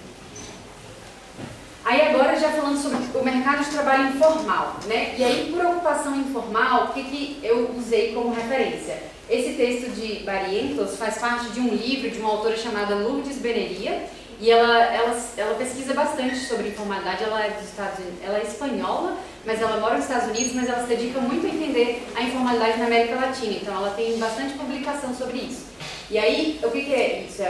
Aí agora já falando sobre o mercado de trabalho informal, né? E aí por ocupação informal, o que eu usei como referência? Esse texto de Barrientos faz parte de um livro de uma autora chamada Lourdes Beneria, e ela pesquisa bastante sobre informalidade. Ela é dos Estados Unidos, ela é espanhola, mas ela mora nos Estados Unidos, mas ela se dedica muito a entender a informalidade na América Latina, então ela tem bastante publicação sobre isso. E aí, o que é isso?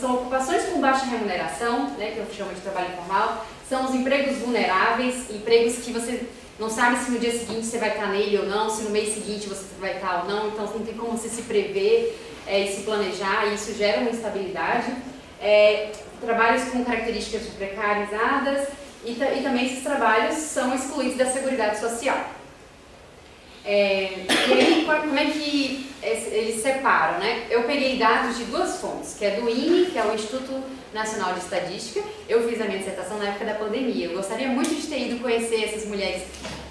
São ocupações com baixa remuneração, né, que eu chamo de trabalho informal, são os empregos vulneráveis, empregos que você não sabe se no dia seguinte você vai estar nele ou não, se no mês seguinte você vai estar ou não, então não tem como você se prever e se planejar, e isso gera uma instabilidade. Trabalhos com características precarizadas e também esses trabalhos são excluídos da Seguridade Social. E aí, como é que eles separam, né? Eu peguei dados de duas fontes, que é do INE, que é o Instituto Nacional de Estatística. Eu fiz a minha dissertação na época da pandemia. Eu gostaria muito de ter ido conhecer essas mulheres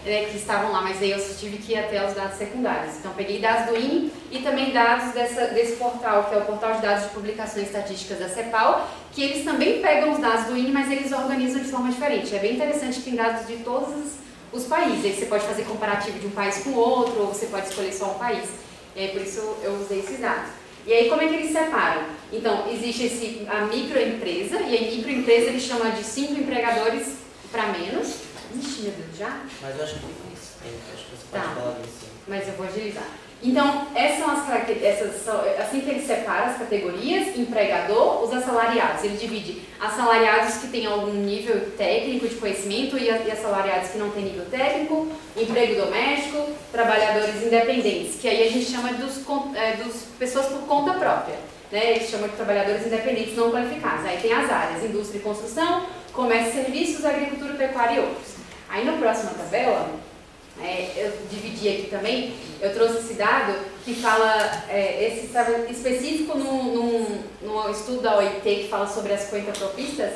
que estavam lá, mas aí eu tive que ir até os dados secundários. Então, peguei dados do INE e também dados desse portal, que é o Portal de Dados de Publicações Estatísticas da CEPAL, que eles também pegam os dados do INE, mas eles organizam de forma diferente. É bem interessante que tem dados de todos os países. Aí você pode fazer comparativo de um país com o outro, ou você pode escolher só um país. E aí, por isso eu usei esses dados. E aí, como é que eles separam? Então, existe a microempresa, e a microempresa eles chamam de 5 empregadores para menos. Ixi, meu Deus, já? Mas eu acho que tem isso. Acho que você pode falar disso. Mas eu vou agilizar. Então, essas são as características, assim que ele separa as categorias: empregador, os assalariados. Ele divide assalariados que têm algum nível técnico de conhecimento e assalariados que não têm nível técnico, emprego doméstico, trabalhadores independentes, que aí a gente chama dos pessoas por conta própria, né? Eles chamam de trabalhadores independentes não qualificados. Aí tem as áreas: indústria e construção, comércio e serviços, agricultura, pecuária e outros. Aí na próxima tabela, eu dividi aqui também, eu trouxe esse dado que fala, esse estava específico no estudo da OIT que fala sobre as 50 propistas,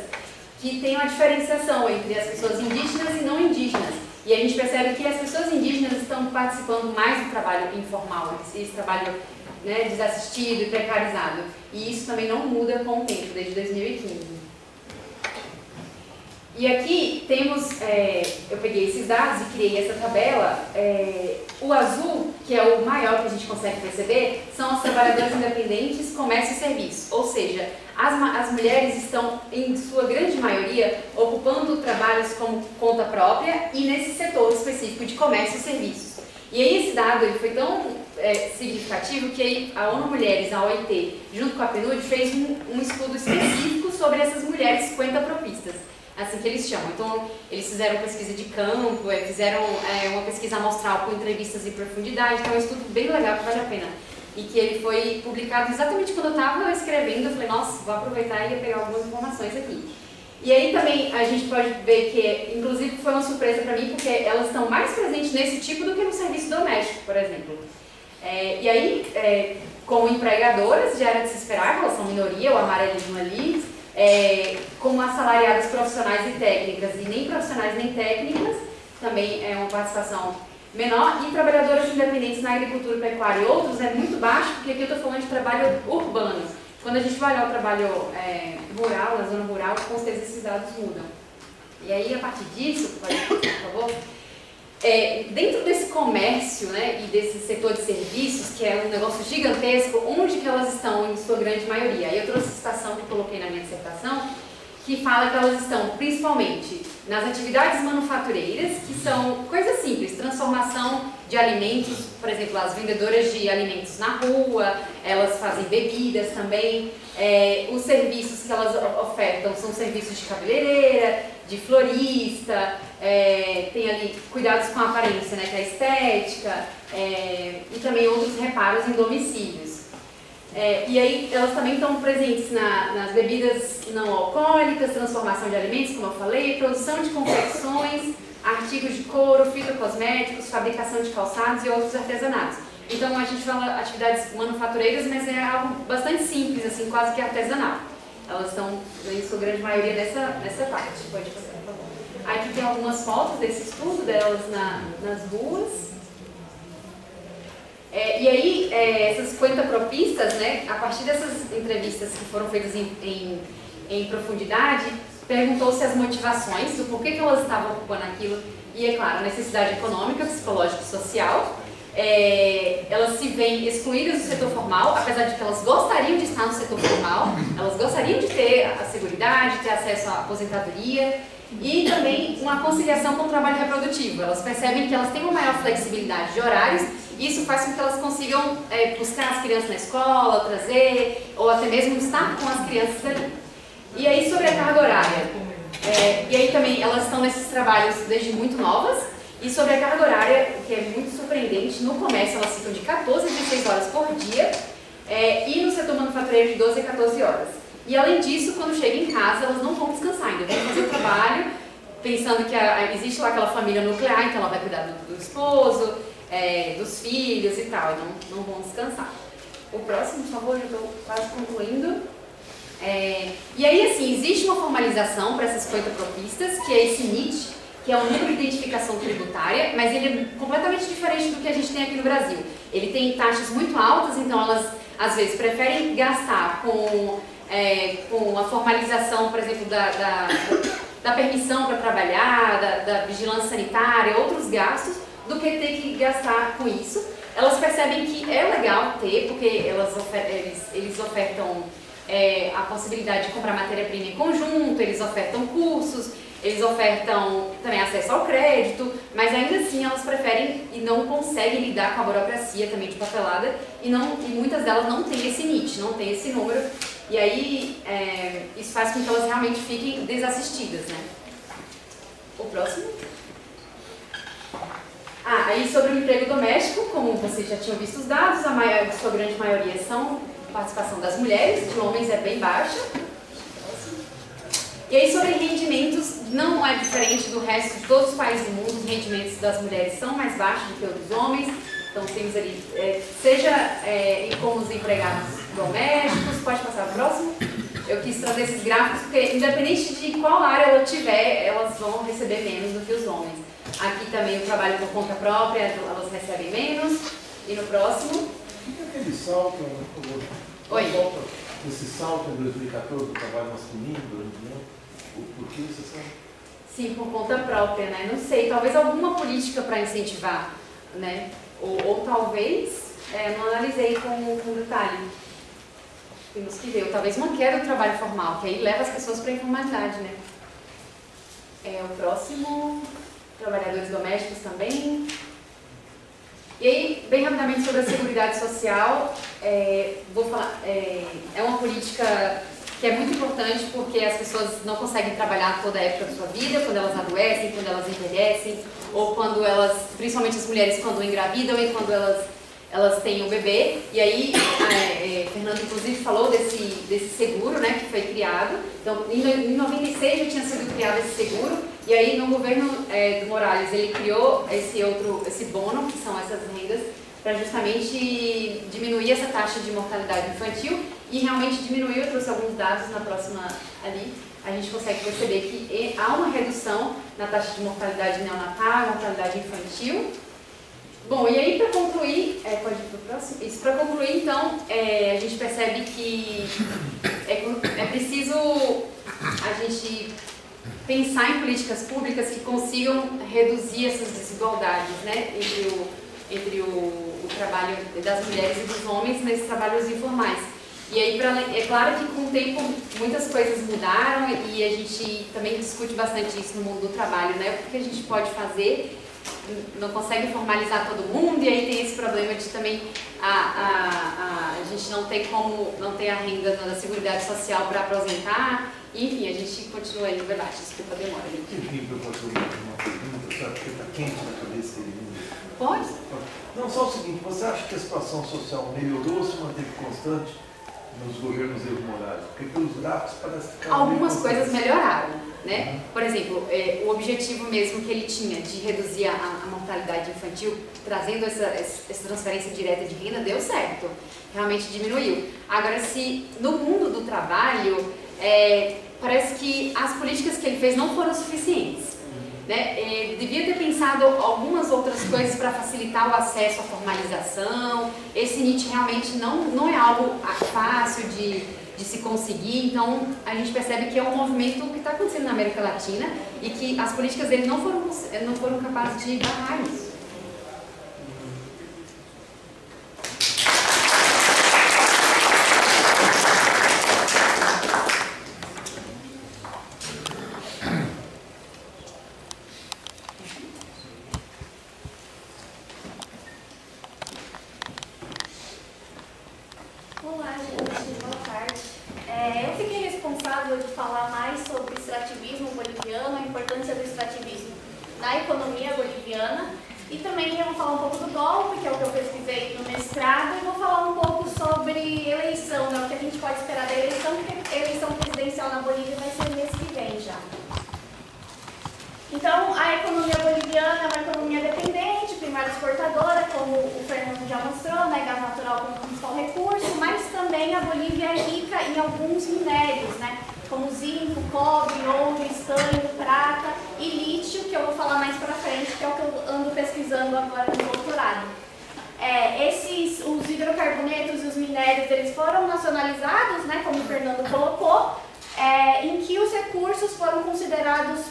que tem uma diferenciação entre as pessoas indígenas e não indígenas. E a gente percebe que as pessoas indígenas estão participando mais do trabalho informal, esse trabalho, né, desassistido e precarizado. E isso também não muda com o tempo, desde 2015. E aqui temos, eu peguei esses dados e criei essa tabela. O azul, que é o maior que a gente consegue perceber, são os trabalhadores independentes, comércio e serviços. Ou seja, as mulheres estão, em sua grande maioria, ocupando trabalhos como conta própria e nesse setor específico de comércio e serviços. E aí esse dado ele foi tão significativo que aí a ONU Mulheres, a OIT, junto com a PNUD, fez um estudo específico sobre essas mulheres 50 propistas. Assim que eles chamam. Então, eles fizeram pesquisa de campo, fizeram uma pesquisa amostral com entrevistas em profundidade, então é um estudo bem legal que vale a pena. E que ele foi publicado exatamente quando eu estava escrevendo, eu falei, nossa, vou aproveitar e ia pegar algumas informações aqui. E aí também a gente pode ver que, inclusive, foi uma surpresa para mim, porque elas estão mais presentes nesse tipo do que no serviço doméstico, por exemplo. E aí, como empregadoras, já era de se esperar, elas são minoria, o amarelinho ali, como assalariadas profissionais e técnicas, e nem profissionais nem técnicas, também é uma participação menor, e trabalhadoras independentes na agricultura, pecuária e outros é muito baixo, porque aqui eu estou falando de trabalho urbano. Quando a gente vai olhar o trabalho rural, na zona rural, com certeza esses dados mudam. E aí, a partir disso, pode passar, por favor, dentro desse comércio, né, e desse setor de serviços, que é um negócio gigantesco, onde que elas estão em sua grande maioria? Aí eu trouxe a citação que eu coloquei na minha dissertação, que fala que elas estão principalmente nas atividades manufatureiras, que são coisas simples, transformação de alimentos, por exemplo, as vendedoras de alimentos na rua, elas fazem bebidas também, os serviços que elas ofertam são serviços de cabeleireira, de florista, tem ali cuidados com a aparência, né, que é a estética, e também outros reparos em domicílios. E aí elas também estão presentes nas bebidas não alcoólicas, transformação de alimentos, como eu falei, produção de confecções, artigos de couro, fitocosméticos, fabricação de calçados e outros artesanatos. Então a gente fala atividades manufatureiras, mas é algo bastante simples, assim, quase que artesanal. Elas estão, em sua grande maioria, nessa parte. Pode passar, por favor. Aqui tem algumas fotos desse estudo delas nas ruas. E aí, essas 50 propistas, né, a partir dessas entrevistas que foram feitas em profundidade, perguntou-se as motivações do porquê que elas estavam ocupando aquilo. E, é claro, a necessidade econômica, psicológica e social. Elas se veem excluídas do setor formal, apesar de que elas gostariam de estar no setor formal, elas gostariam de ter a seguridade, ter acesso à aposentadoria e também uma conciliação com o trabalho reprodutivo. Elas percebem que elas têm uma maior flexibilidade de horários e isso faz com que elas consigam buscar as crianças na escola, trazer, ou até mesmo estar com as crianças ali. E aí sobre a carga horária, e aí também elas estão nesses trabalhos desde muito novas. E sobre a carga horária, o que é muito surpreendente, no comércio elas ficam de 14 a 16 horas por dia e no setor manufatureiro de 12 a 14 horas. E além disso, quando chegam em casa, elas não vão descansar ainda, vão fazer o trabalho, pensando que existe lá aquela família nuclear, então ela vai cuidar do esposo, dos filhos e tal, e não vão descansar. O próximo, por favor, eu estou quase concluindo. E aí, assim, existe uma formalização para essas 50 propistas, que é esse NIT, que é um número de identificação tributária, mas ele é completamente diferente do que a gente tem aqui no Brasil. Ele tem taxas muito altas, então elas, às vezes, preferem gastar com a formalização, por exemplo, da permissão para trabalhar, da vigilância sanitária, outros gastos, do que ter que gastar com isso. Elas percebem que é legal ter, porque eles ofertam a possibilidade de comprar matéria-prima em conjunto, eles ofertam cursos, eles ofertam também acesso ao crédito, mas ainda assim elas preferem e não conseguem lidar com a burocracia também de papelada e muitas delas não têm esse NIT, não têm esse número, e aí isso faz com que elas realmente fiquem desassistidas, né? O próximo. Aí sobre o emprego doméstico, como vocês já tinham visto os dados, a sua grande maioria são participação das mulheres, de homens é bem baixa. E aí sobre rendimentos, não é diferente do resto de todos os países do mundo, os rendimentos das mulheres são mais baixos do que os dos homens, então temos ali, seja como os empregados domésticos, pode passar para o próximo. Eu quis trazer esses gráficos porque independente de qual área ela tiver, elas vão receber menos do que os homens. Aqui também o trabalho por conta própria, elas recebem menos. E no próximo... Aquele salto, por favor. Oi. Esse salto em 2014 do trabalho masculino, por que você sabe? Sim, por conta própria, né? Não sei, talvez alguma política para incentivar, né? Ou talvez, não analisei com detalhe. Temos que ver, ou talvez uma queda do trabalho formal, que aí leva as pessoas para a informalidade, né? O próximo, trabalhadores domésticos também. E aí, bem rapidamente sobre a Seguridade Social, vou falar, é uma política que é muito importante porque as pessoas não conseguem trabalhar toda a época da sua vida, quando elas adoecem, quando elas envelhecem, ou quando elas, principalmente as mulheres, quando engravidam e quando elas têm um bebê. E aí, Fernando inclusive falou desse seguro, né, que foi criado. Então, em 96 já tinha sido criado esse seguro, e aí no governo do Morales ele criou esse bono, que são essas rendas, para justamente diminuir essa taxa de mortalidade infantil e realmente diminuiu. Eu trouxe alguns dados na próxima ali. A gente consegue perceber que há uma redução na taxa de mortalidade neonatal, mortalidade infantil. Bom, e aí para concluir, pode ir para o próximo? Isso, para concluir, então, a gente percebe que é preciso a gente pensar em políticas públicas que consigam reduzir essas desigualdades, né, entre o trabalho das mulheres e dos homens nesses trabalhos informais. E aí, é claro que com o tempo muitas coisas mudaram e a gente também discute bastante isso no mundo do trabalho, né? O que a gente pode fazer, não consegue formalizar todo mundo e aí tem esse problema de também a gente não ter a renda da Seguridade Social para aposentar. Enfim, a gente continua aí no debate, desculpa a demora. Enfim, professor, uma pergunta, sabe, porque está quente na cabeça aí. Pode? Não, só o seguinte, você acha que a situação social melhorou ou se manteve constante nos governos Evo Morales? Porque pelos gráficos parece que... Algumas coisas melhoraram, né? Por exemplo, o objetivo mesmo que ele tinha de reduzir a mortalidade infantil, trazendo essa transferência direta de renda, deu certo. Realmente diminuiu. Agora, se no mundo do trabalho, parece que as políticas que ele fez não foram suficientes. Né? Devia ter pensado algumas outras coisas para facilitar o acesso à formalização. Esse NEET realmente não é algo fácil de se conseguir, então a gente percebe que é um movimento que está acontecendo na América Latina e que as políticas dele não foram capazes de barrar isso. Olá, gente. Boa tarde. Eu fiquei responsável de falar mais sobre o extrativismo boliviano, a importância do extrativismo na economia boliviana. E também eu vou falar um pouco do golpe, que é o que eu pesquisei no mestrado, e vou falar um pouco sobre eleição, né, o que a gente pode esperar da eleição, porque a eleição presidencial na Bolívia vai ser mês que vem já. Então, a economia boliviana é uma economia dependente, primária exportadora, como o Fernando já mostrou, né, gás natural como principal recurso, mas também a Bolívia é rica em alguns minérios, né, como zinco, cobre, ouro, estanho, prata e lítio, que eu vou falar mais pra frente, que é o que eu ando pesquisando agora no doutorado. Os hidrocarbonetos e os minérios, eles foram nacionalizados, né, como o Fernando colocou, em que os recursos foram considerados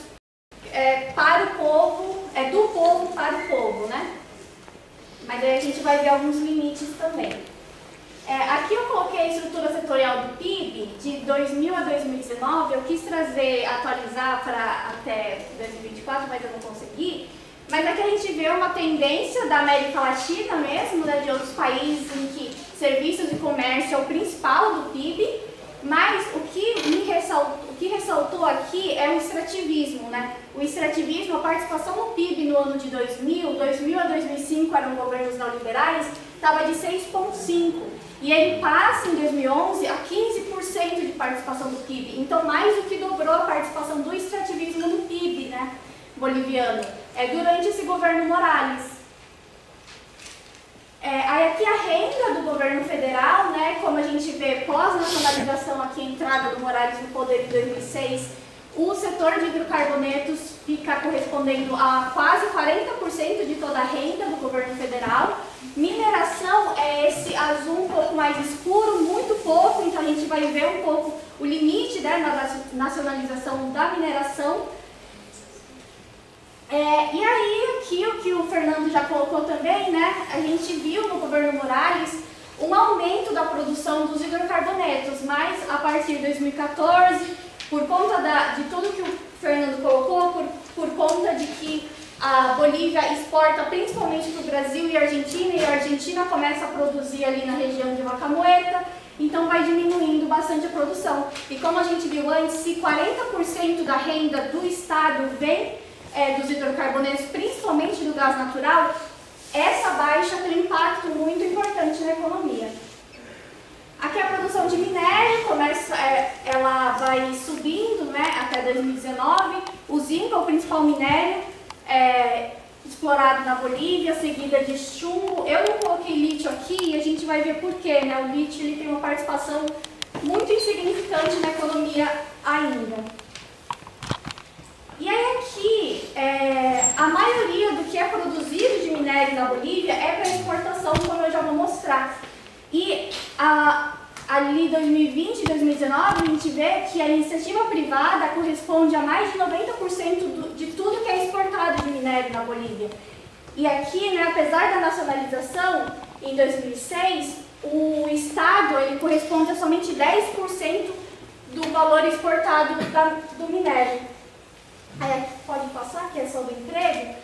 para o povo, do povo para o povo, né? Mas aí a gente vai ver alguns limites também. Aqui eu coloquei a estrutura setorial do PIB de 2000 a 2019, eu quis atualizar para até 2024, mas eu não consegui. Mas aqui a gente vê uma tendência da América Latina mesmo, né, de outros países em que serviços e comércio é o principal do PIB. Mas o que ressaltou aqui é o extrativismo, né? O extrativismo, a participação no PIB no ano de 2000 a 2005 eram governos neoliberais, estava de 6,5%. E ele passa em 2011 a 15% de participação do PIB. Então, mais do que dobrou a participação do extrativismo no PIB, né, boliviano, durante esse governo Morales. Aí aqui a renda do governo federal, né, como a gente vê pós-nacionalização aqui, a entrada do Morales no poder em 2006, o setor de hidrocarbonetos fica correspondendo a quase 40% de toda a renda do governo federal. Mineração é esse azul um pouco mais escuro, muito pouco, então a gente vai ver um pouco o limite, né, na nacionalização da mineração. E aí, aqui o que o Fernando já colocou também, né, a gente viu no governo Morales um aumento da produção dos hidrocarbonetos, mas a partir de 2014, por conta de tudo que o Fernando colocou, por conta de que a Bolívia exporta principalmente para o Brasil e a Argentina começa a produzir ali na região de Vaca Muerta, então vai diminuindo bastante a produção. E como a gente viu antes, se 40% da renda do Estado vem dos hidrocarbonetos, principalmente do gás natural, essa baixa tem um impacto muito importante na economia. Aqui a produção de minério ela vai subindo, né, até 2019. O zinco é o principal minério. explorado na Bolívia, seguida de chumbo. Eu não coloquei lítio aqui e a gente vai ver por quê, né? O lítio ele tem uma participação muito insignificante na economia ainda. E aí aqui, a maioria do que é produzido de minério na Bolívia é para exportação, como eu já vou mostrar. E ali 2020 e 2019, a gente vê que a iniciativa privada corresponde a mais de 90% de tudo que é exportado de minério na Bolívia. E aqui, né, apesar da nacionalização, em 2006, o Estado ele corresponde a somente 10% do valor exportado do minério. Aí aqui, pode passar, que é só do emprego.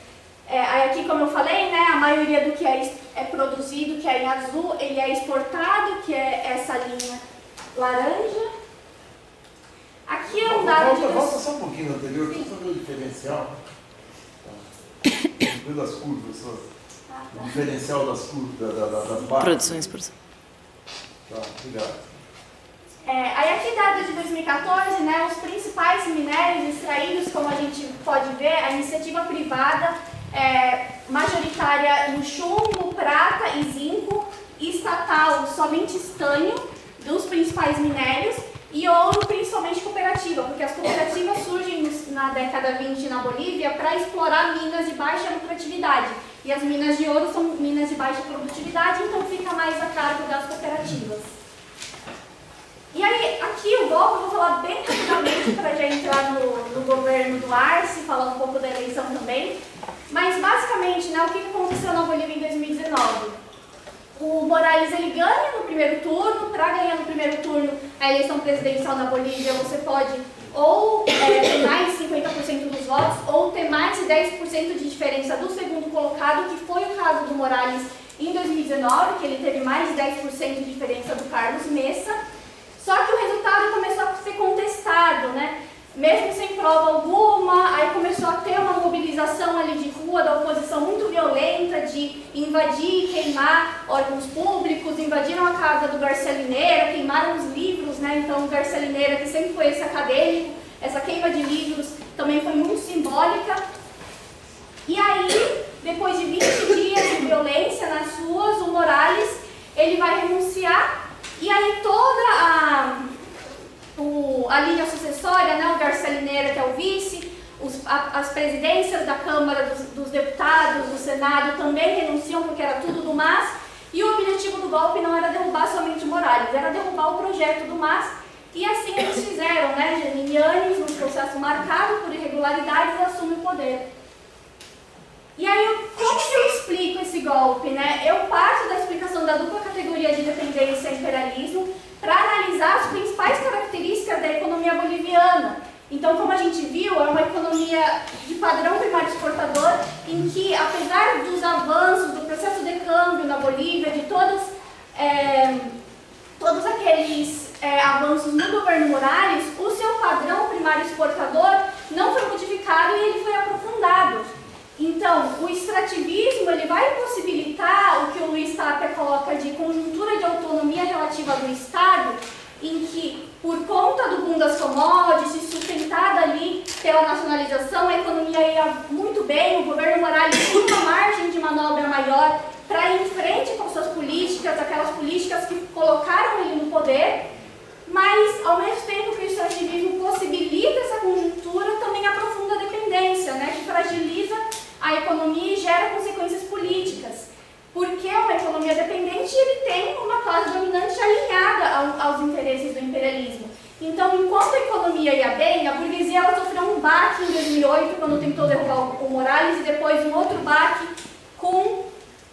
Aí aqui, como eu falei, né, a maioria do que é produzido, que é em azul, ele é exportado, que é essa linha laranja. Aqui é um dado de... Volta só um pouquinho no anterior, deixa eu ver o diferencial. Ver das curvas, só. O diferencial das curvas, das barras. Produção e exportação. Tá, obrigado. Aí aqui dado de 2014, né, os principais minérios extraídos, como a gente pode ver, a iniciativa privada majoritária no chumbo, prata e zinco, estatal somente estanho, dos principais minérios, e ouro principalmente cooperativa, porque as cooperativas surgem na década 20 na Bolívia para explorar minas de baixa lucratividade, e as minas de ouro são minas de baixa produtividade, então fica mais a cargo das cooperativas. E aí, aqui o golpe, eu vou falar bem rapidamente para já entrar no governo do Arce, falar um pouco da eleição também. Mas, basicamente, né, o que aconteceu na Bolívia em 2019? O Morales ele ganha no primeiro turno. Para ganhar no primeiro turno a eleição presidencial na Bolívia, você pode ou ter mais de 50% dos votos, ou ter mais de 10% de diferença do segundo colocado, que foi o caso do Morales em 2019, que ele teve mais de 10% de diferença do Carlos Messa. Só que o resultado começou a ser contestado, né? Mesmo sem prova alguma, aí começou a ter uma mobilização ali de rua da oposição muito violenta, de invadir e queimar órgãos públicos, invadiram a casa do Garcia Linera, queimaram os livros, né? Então o Garcia Linera, que sempre foi esse acadêmico, essa queima de livros também foi muito simbólica. E aí, depois de 20 dias de violência nas ruas, o Morales ele vai renunciar. E aí toda a linha sucessória, né, o Garcia Linera, que é o vice, as presidências da Câmara dos Deputados, do Senado também renunciam, porque era tudo do MAS, e o objetivo do golpe não era derrubar somente o Morales, era derrubar o projeto do MAS, e assim eles fizeram, né, Janine Yanes, num processo marcado por irregularidades, assume o poder. E aí, como que eu explico esse golpe, né? Eu parto da explicação da dupla categoria de dependência e imperialismo para analisar as principais características da economia boliviana. Então, como a gente viu, é uma economia de padrão primário exportador, em que, apesar dos avanços do processo de câmbio na Bolívia, de todos aqueles avanços no governo Morales, o seu padrão primário exportador não foi modificado e ele foi aprofundado. Então, o extrativismo ele vai possibilitar o que o Luiz Tapia coloca de conjuntura de autonomia relativa do Estado, em que, por conta do boom das commodities, sustentada ali pela nacionalização, a economia ia muito bem, o governo Morales tinha uma margem de manobra maior para ir em frente com suas políticas, aquelas políticas que colocaram ele no poder, mas, ao mesmo tempo que o extrativismo possibilita essa conjuntura, também aprofunda a dependência, né, que fragiliza a economia e gera consequências políticas. Porque uma economia dependente ele tem uma classe dominante alinhada aos interesses do imperialismo. Então, enquanto a economia ia bem, a burguesia ela sofreu um baque em 2008, quando tentou derrubar o Morales, e depois um outro baque com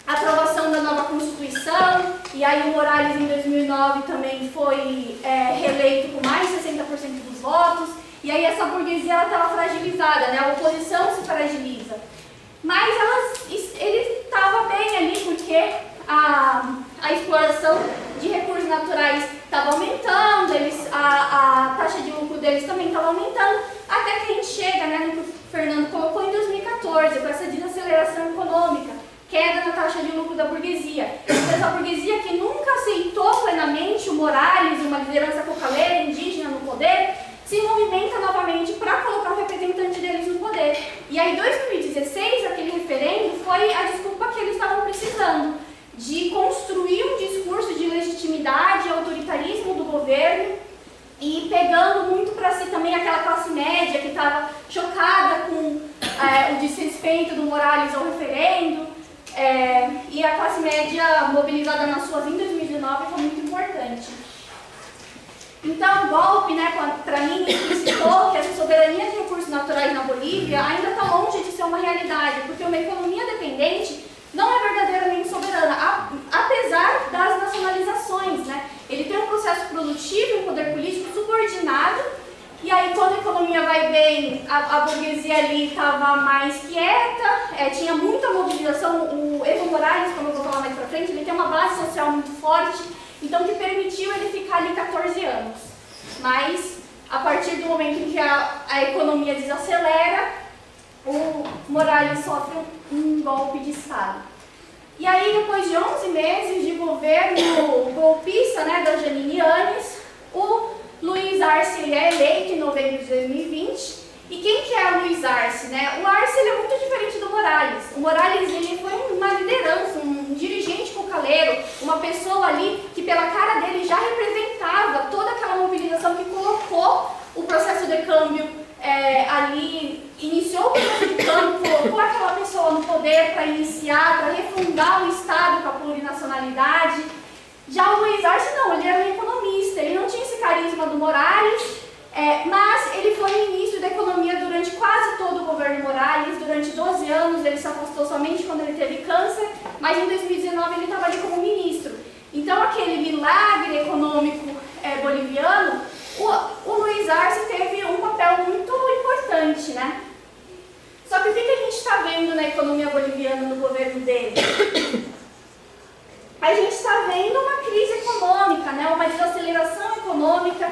a aprovação da nova Constituição, e aí o Morales em 2009 também foi reeleito com mais de 60% dos votos, e aí essa burguesia estava fragilizada, né? A oposição se fragiliza. Mas ele estava bem ali porque a exploração de recursos naturais estava aumentando, a taxa de lucro deles também estava aumentando, até que a gente chega, né, no que o Fernando colocou em 2014, com essa desaceleração econômica, queda na taxa de lucro da burguesia. Então, essa burguesia que nunca aceitou plenamente o Morales, uma liderança cocaleira indígena no poder, se movimenta novamente para colocar o representante deles no poder. E aí, em 2016, aquele referendo governo e pegando muito para si também aquela classe média que estava chocada com o desrespeito do Morales ao referendo, e a classe média mobilizada nas ruas em 2019 foi muito importante. Então, o golpe, né, para mim, explicitou que essa soberania de recursos naturais na Bolívia ainda está longe de ser uma realidade, porque uma economia dependente não é verdadeiramente soberana, apesar das nacionalizações, né? Ele tem um processo produtivo e um poder político subordinado, e aí quando a economia vai bem, a burguesia ali estava mais quieta, tinha muita mobilização. O Evo Morales, como eu vou falar mais pra frente, ele tem uma base social muito forte, então que permitiu ele ficar ali 14 anos. Mas, a partir do momento em que a economia desacelera, o Morales sofre um golpe de Estado. E aí, depois de 11 meses de governo golpista, né, da Jeanine Áñez, o Luiz Arce ele é eleito em novembro de 2020. E quem que é o Luiz Arce, né? O Arce ele é muito diferente do Morales. O Morales ele foi uma liderança, um dirigente cocaleiro, uma pessoa ali que pela cara dele já representava toda aquela mobilização que colocou o processo de câmbio ali, iniciou o processo de câmbio, colocou aquela pessoa no poder para iniciar, para refundar o Estado com a plurinacionalidade. Já o Luiz Arce não, ele era um economista, ele não tinha esse carisma do Morales, mas ele foi ministro da economia durante quase todo o governo Morales, durante 12 anos, ele se afastou somente quando ele teve câncer, mas em 2019 ele estava ali como ministro. Então aquele milagre econômico boliviano, o Luiz Arce teve um papel muito importante, né? Só que o que a gente está vendo na economia boliviana no governo dele? A gente está vendo uma crise econômica, né? Uma desaceleração econômica,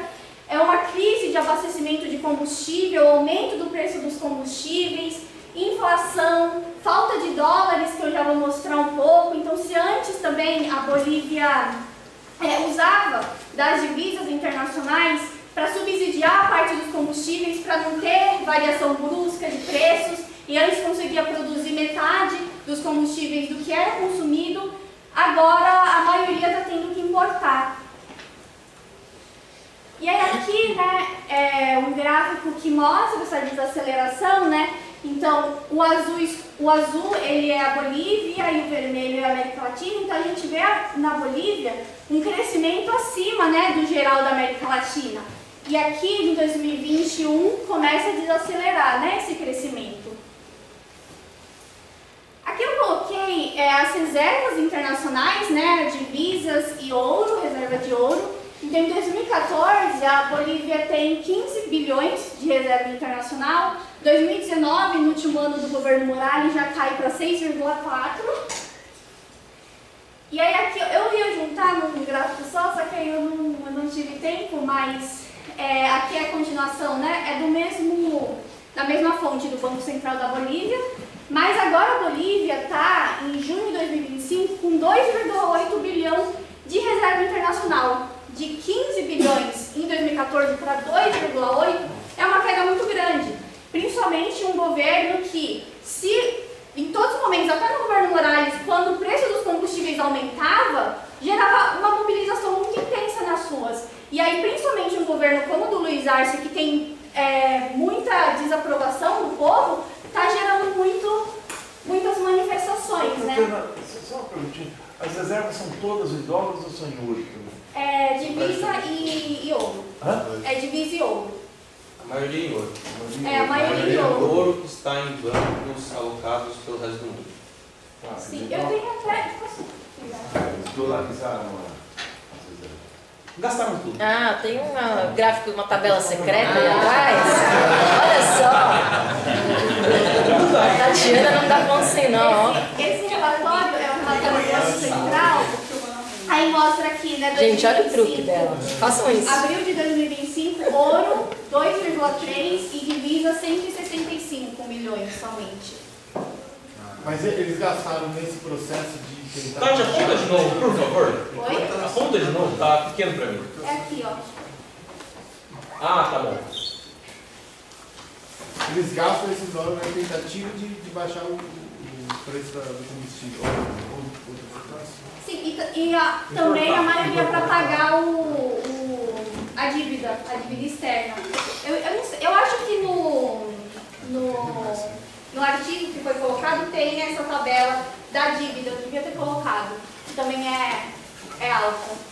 uma crise de abastecimento de combustível, aumento do preço dos combustíveis, inflação, falta de dólares, que eu já vou mostrar um pouco. Então, se antes também a Bolívia usava das divisas internacionais para subsidiar a parte dos combustíveis, para não ter variação brusca de preços, e antes conseguia produzir metade dos combustíveis do que era consumido, agora a maioria está tendo que importar. E aí aqui, né, um gráfico que mostra essa desaceleração, né? Então, o azul ele é a Bolívia e o vermelho é a América Latina. Então, a gente vê na Bolívia um crescimento acima, né, do geral da América Latina. E aqui, em 2021, começa a desacelerar, né, esse crescimento. Aqui eu coloquei as reservas internacionais, né, divisas e ouro, reserva de ouro. Então, em 2014, a Bolívia tem 15 bilhões de reserva internacional. 2019, no último ano do governo Morales, já cai para 6,4. E aí aqui eu ia juntar num gráfico só que aí eu não tive tempo, mas aqui é a continuação, né? Da mesma fonte do Banco Central da Bolívia. Mas agora a Bolívia está, em junho de 2025, com 2,8 bilhão de reserva internacional. De 15 bilhões em 2014 para 2,8 é uma queda muito grande. Principalmente um governo que, em todos os momentos, até no governo Morales, quando o preço dos combustíveis aumentava, gerava uma mobilização muito intensa nas ruas. E aí, principalmente um governo como o do Luiz Arce, que tem muita desaprovação do povo, está gerando muitas manifestações, né? Só uma perguntinha. As reservas são todas em dólares ou são em ouro também? Divisa e ouro. Hã? Divisa e ouro. A maioria em ouro. A maioria em ouro. Ouro que está em bancos alocados pelo resto do mundo. Sim, eu tenho até... Eles dolarizaram as reservas. Gastaram tudo. Ah, tem um gráfico, uma tabela secreta aí atrás. Olha só. A Tatiana não dá conta assim, não. Esse relatório é um relatório do Banco Central. Aí mostra aqui, né? Gente, olha o truque dela. Façam isso. Abril de 2025, ouro 2,3 e divisa 165 milhões somente. Mas eles gastaram nesse processo de tentar... Tati, aponta de novo, por favor. Oi? Aponta de novo, tá pequeno pra mim. É aqui, ó. Ah, tá bom. Eles gastam esses dólares na tentativa de baixar o preço do combustível. Sim, e também a maioria para pagar o tem essa tabela da dívida, eu devia ter colocado, que também é alta.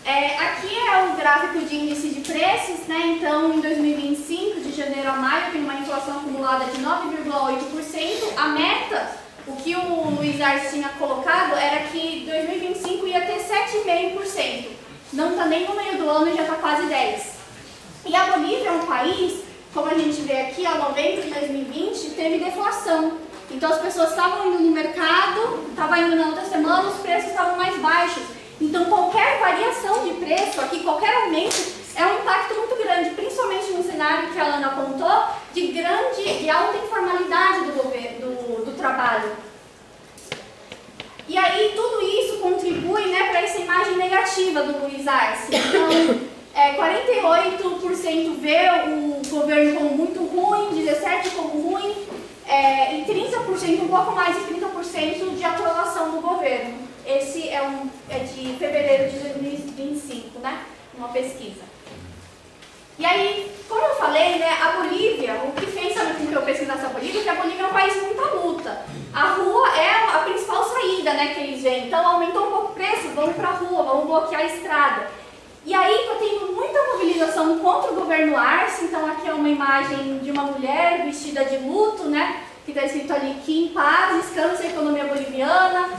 Aqui é o gráfico de índice de preços, né? Então, em 2025, de janeiro a maio, tem uma inflação acumulada de 9,8%. A meta, o que o Luiz Arce tinha colocado, era que 2025 ia ter 7,5%. Não está nem no meio do ano e já está quase 10%. E a Bolívia é um país, como a gente vê aqui, em novembro de 2020, teve deflação. Então, as pessoas estavam indo no mercado, estavam indo na outra semana, os preços estavam mais baixos. Então, qualquer variação de preço aqui, qualquer aumento, é um impacto muito grande, principalmente no cenário que a Ana apontou, de alta informalidade do trabalho. E aí, tudo isso contribui, né, para essa imagem negativa do Luiz Arce. Então, 48% vê o governo como muito ruim, 17% como ruim, e 30%, um pouco mais de 30% de aprovação do governo. Esse é de fevereiro de 2025, né? Uma pesquisa. E aí, como eu falei, né, a Bolívia, o que fez com que eu pesquisasse a Bolívia, é que a Bolívia é um país de muita luta. A rua é a principal saída, né, que eles veem. Então, aumentou um pouco o preço, vamos para a rua, vamos bloquear a estrada. E aí, está tendo muita mobilização contra o governo Arce. Então, aqui é uma imagem de uma mulher vestida de luto, né, que está escrito ali que em paz descansa a economia boliviana.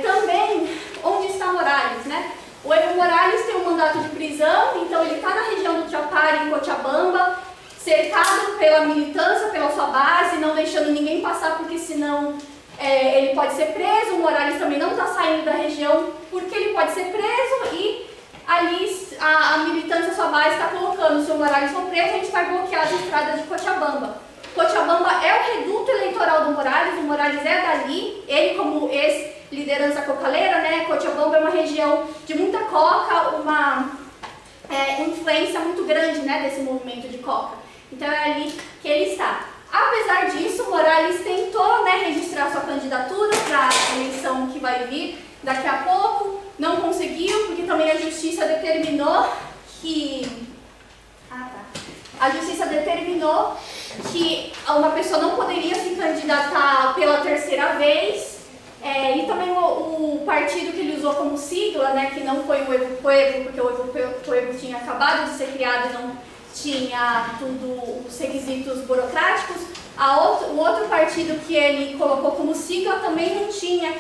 Também, onde está Morales, né? O Evo Morales tem um mandato de prisão, então ele está na região do Chapare, em Cochabamba, cercado pela militância, pela sua base, não deixando ninguém passar, porque senão ele pode ser preso. O Morales também não está saindo da região, porque ele pode ser preso e ali a militância, sua base, está colocando: se o Morales for preso, a gente vai bloquear as estradas de Cochabamba. Cochabamba é o reduto eleitoral do Morales, o Morales é dali, ele como ex-liderança cocaleira, né? Cochabamba é uma região de muita coca, uma influência muito grande, né, desse movimento de coca. Então é ali que ele está. Apesar disso, Morales tentou, né, registrar sua candidatura para a eleição que vai vir daqui a pouco, não conseguiu, porque também a justiça determinou que... A justiça determinou que uma pessoa não poderia se candidatar pela terceira vez, e também o partido que ele usou como sigla, né, que não foi o Evo Pueblo, porque o Evo Pueblo tinha acabado de ser criado e não tinha tudo os requisitos burocráticos, o outro partido que ele colocou como sigla também não tinha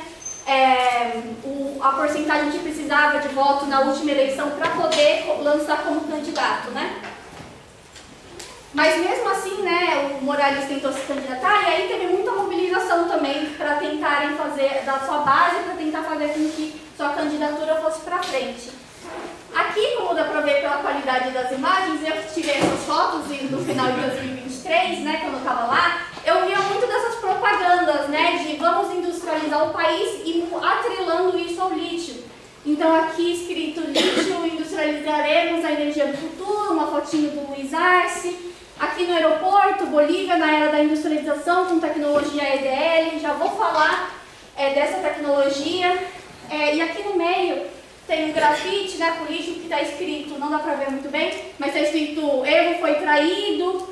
a porcentagem que precisava de voto na última eleição para poder lançar como candidato, né? Mas mesmo assim, né, o Morales tentou se candidatar e aí teve muita mobilização também para tentarem fazer, da sua base, para tentar fazer com que sua candidatura fosse para frente. Aqui, como dá para ver pela qualidade das imagens, eu tirei essas fotos no final de 2023, né, quando eu estava lá, eu via muito dessas propagandas, né, de vamos industrializar o país e atrelando isso ao lítio. Então aqui escrito lítio, industrializaremos a energia do futuro, uma fotinho do Luiz Arce. Aqui no aeroporto, Bolívia na era da industrialização com tecnologia EDL, já vou falar dessa tecnologia. E aqui no meio tem um grafite, né, político, que está escrito, não dá para ver muito bem, mas está escrito Evo foi traído,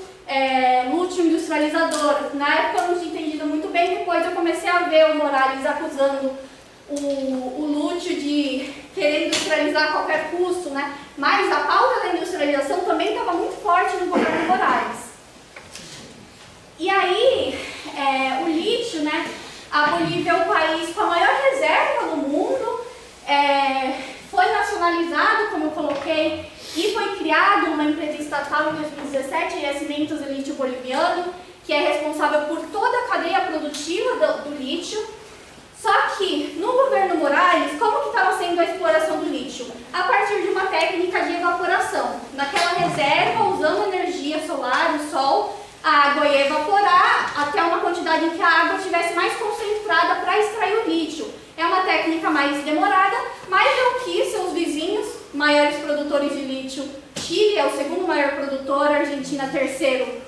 lúcio industrializador. Na época eu não tinha entendido muito bem, depois eu comecei a ver o Morales acusando o lúcio de querer industrializar a qualquer custo, né? Mas a pauta da industrialização também estava muito forte no governo Morales. E aí, o lítio, né? A Bolívia é o país com a maior reserva no mundo, foi nacionalizado, como eu coloquei, e foi criado uma empresa estatal em 2017, Yacimentos de Lítio Boliviano, que é responsável por toda a cadeia produtiva do lítio. Só que, no governo Morales, como que estava sendo a exploração do lítio? A partir de uma técnica de evaporação. Naquela reserva, usando energia solar, o sol, a água ia evaporar até uma quantidade em que a água estivesse mais concentrada para extrair o lítio. É uma técnica mais demorada, mas é o que seus vizinhos, maiores produtores de lítio, Chile é o segundo maior produtor, Argentina terceiro,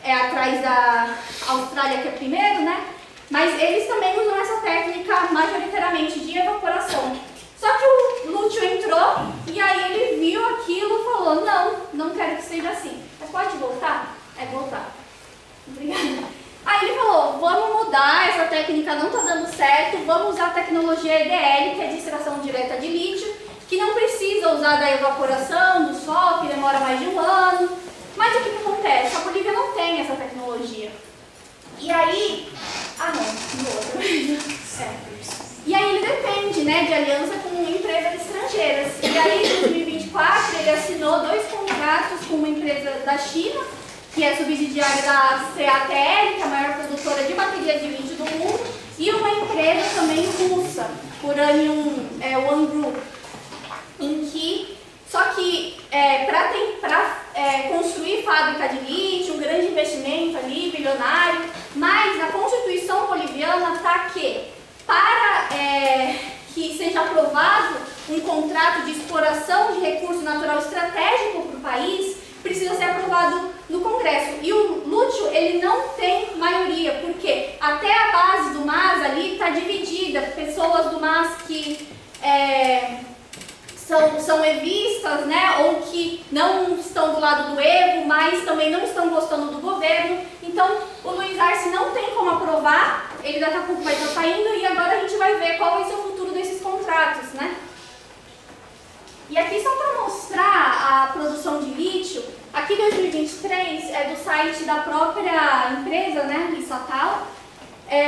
atrás da Austrália, que é primeiro, né? Mas eles também usam essa técnica majoritariamente de evaporação. Só que o lúcio entrou e aí ele viu aquilo e falou, não quero que seja assim. Mas pode voltar? Voltar. Obrigada. Aí ele falou, técnica não está dando certo, vamos usar a tecnologia EDL, que é de extração direta de lítio, que não precisa usar da evaporação, do sol, que demora mais de um ano. Mas o que acontece? A Bolívia não tem essa tecnologia. E aí... no outro. E aí ele depende, né, de aliança com empresas estrangeiras. E aí, em 2024, ele assinou 2 contratos com uma empresa da China, que é subsidiária da CATL, que é a maior produtora de baterias de lítio do mundo, e uma empresa também russa, Uranium One Group, em que, só que para construir fábrica de lítio, um grande investimento ali, bilionário, mas na Constituição boliviana está que, para que seja aprovado um contrato de exploração de recurso natural estratégico para o país, precisa ser aprovado no Congresso. E o lúcio, ele não tem maioria, porque até a base do MAS ali está dividida. Pessoas do MAS que são evistas, né, ou que não estão do lado do Evo, mas também não estão gostando do governo. Então, o Luiz Arce não tem como aprovar, ele daqui a pouco vai estar saindo, e agora a gente vai ver qual vai ser o futuro desses contratos, né? E aqui só para mostrar a produção de lítio, aqui 2023 é do site da própria empresa, né, estatal.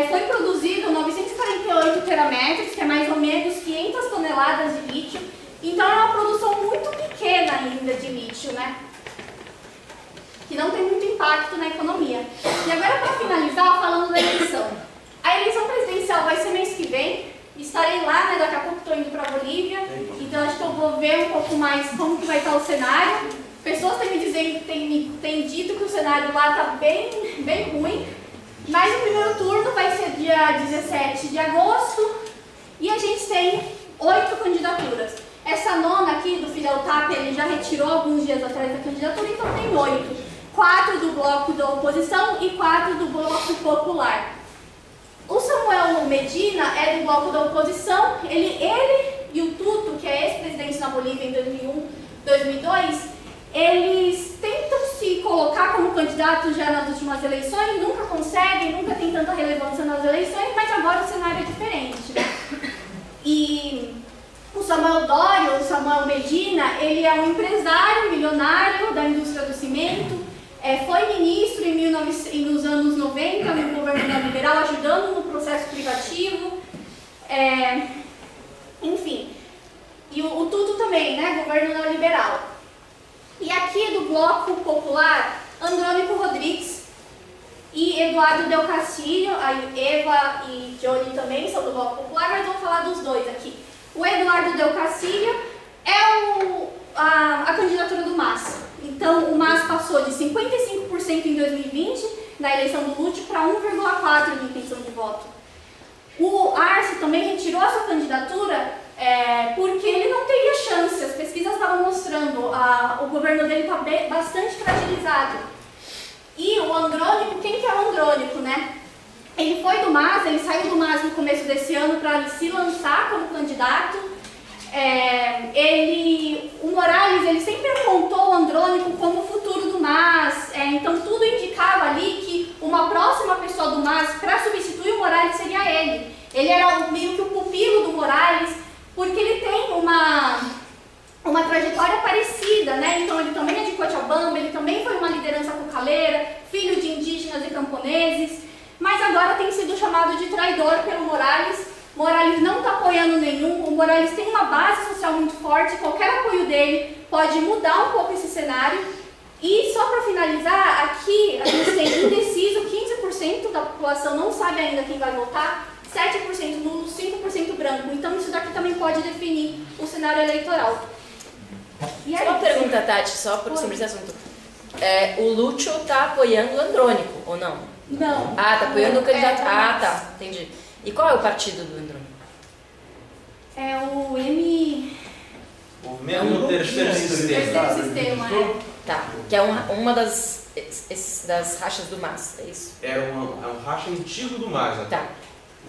Foi produzido 948 terametros, que é mais ou menos 500 toneladas de lítio. Então é uma produção muito pequena ainda de lítio, né? Que não tem muito impacto na economia. E agora, para finalizar, falando da eleição. A eleição presidencial vai ser mês que vem. Estarei lá, né? Daqui a pouco estou indo para a Bolívia. Então acho que eu vou ver um pouco mais como que vai estar o cenário. Pessoas têm dito que o cenário lá está bem ruim. Mas o primeiro turno vai ser dia 17 de agosto. E a gente tem 8 candidaturas. Essa nona aqui do Fidel Tapia, ele já retirou alguns dias atrás da candidatura, então tem 8. 4 do bloco da oposição e 4 do bloco popular. O Samuel Medina é do bloco da oposição, ele e o Tuto, que é ex-presidente na Bolívia em 2001, 2002, eles tentam se colocar como candidatos já nas últimas eleições, nunca conseguem, nunca tem tanta relevância nas eleições, mas agora o cenário é diferente, né? E o Samuel Dorio, o Samuel Medina, ele é um empresário milionário da indústria do cimento, foi ministro nos anos 90 no governo neoliberal, ajudando no processo privativo, enfim. E o Tuto também, né, governo neoliberal. E aqui do bloco popular, Andrônico Rodrigues e Eduardo Del Castillo, a Eva e Johnny também são do bloco popular, mas vamos falar dos dois aqui. O Eduardo Del Castillo é a candidatura do MAS. Então, o MAS passou de 55% em 2020, na eleição do Lute, para 1,4% de intenção de voto. O Arce também retirou a sua candidatura porque ele não teria chance. As pesquisas estavam mostrando, o governo dele está bastante fragilizado. E o Andrônico, quem que é o Andrônico, né? Ele foi do MAS, ele saiu do MAS no começo desse ano para se lançar como candidato. O Morales, ele sempre apontou o Andrônico como o futuro do MAS, então tudo indicava ali que uma próxima pessoa do MAS para substituir o Morales seria ele. Ele era meio que o pupilo do Morales, porque ele tem uma trajetória parecida, né? Então ele também é de Cochabamba, ele também foi uma liderança cocaleira, filho de indígenas e camponeses, mas agora tem sido chamado de traidor pelo Morales. Morales não está apoiando nenhum, o Morales tem uma base social muito forte, qualquer apoio dele pode mudar um pouco esse cenário. E só para finalizar, aqui a gente tem indeciso, 15% da população não sabe ainda quem vai votar, 7% nulo, 5% branco. Então isso daqui também pode definir o cenário eleitoral. E aí, só uma pergunta, Tati, só sobre esse assunto. O Lúcio está apoiando o Andrônico, ou não? Não. Ah, está apoiando o candidato. Tá, entendi. E qual é o partido do Andrônico? É o M... Movimento Terceiro Sistema. Terceiro Sistema, Tá, que é uma das rachas do MAS, é isso? É um racha antigo do MAS, né? Tá.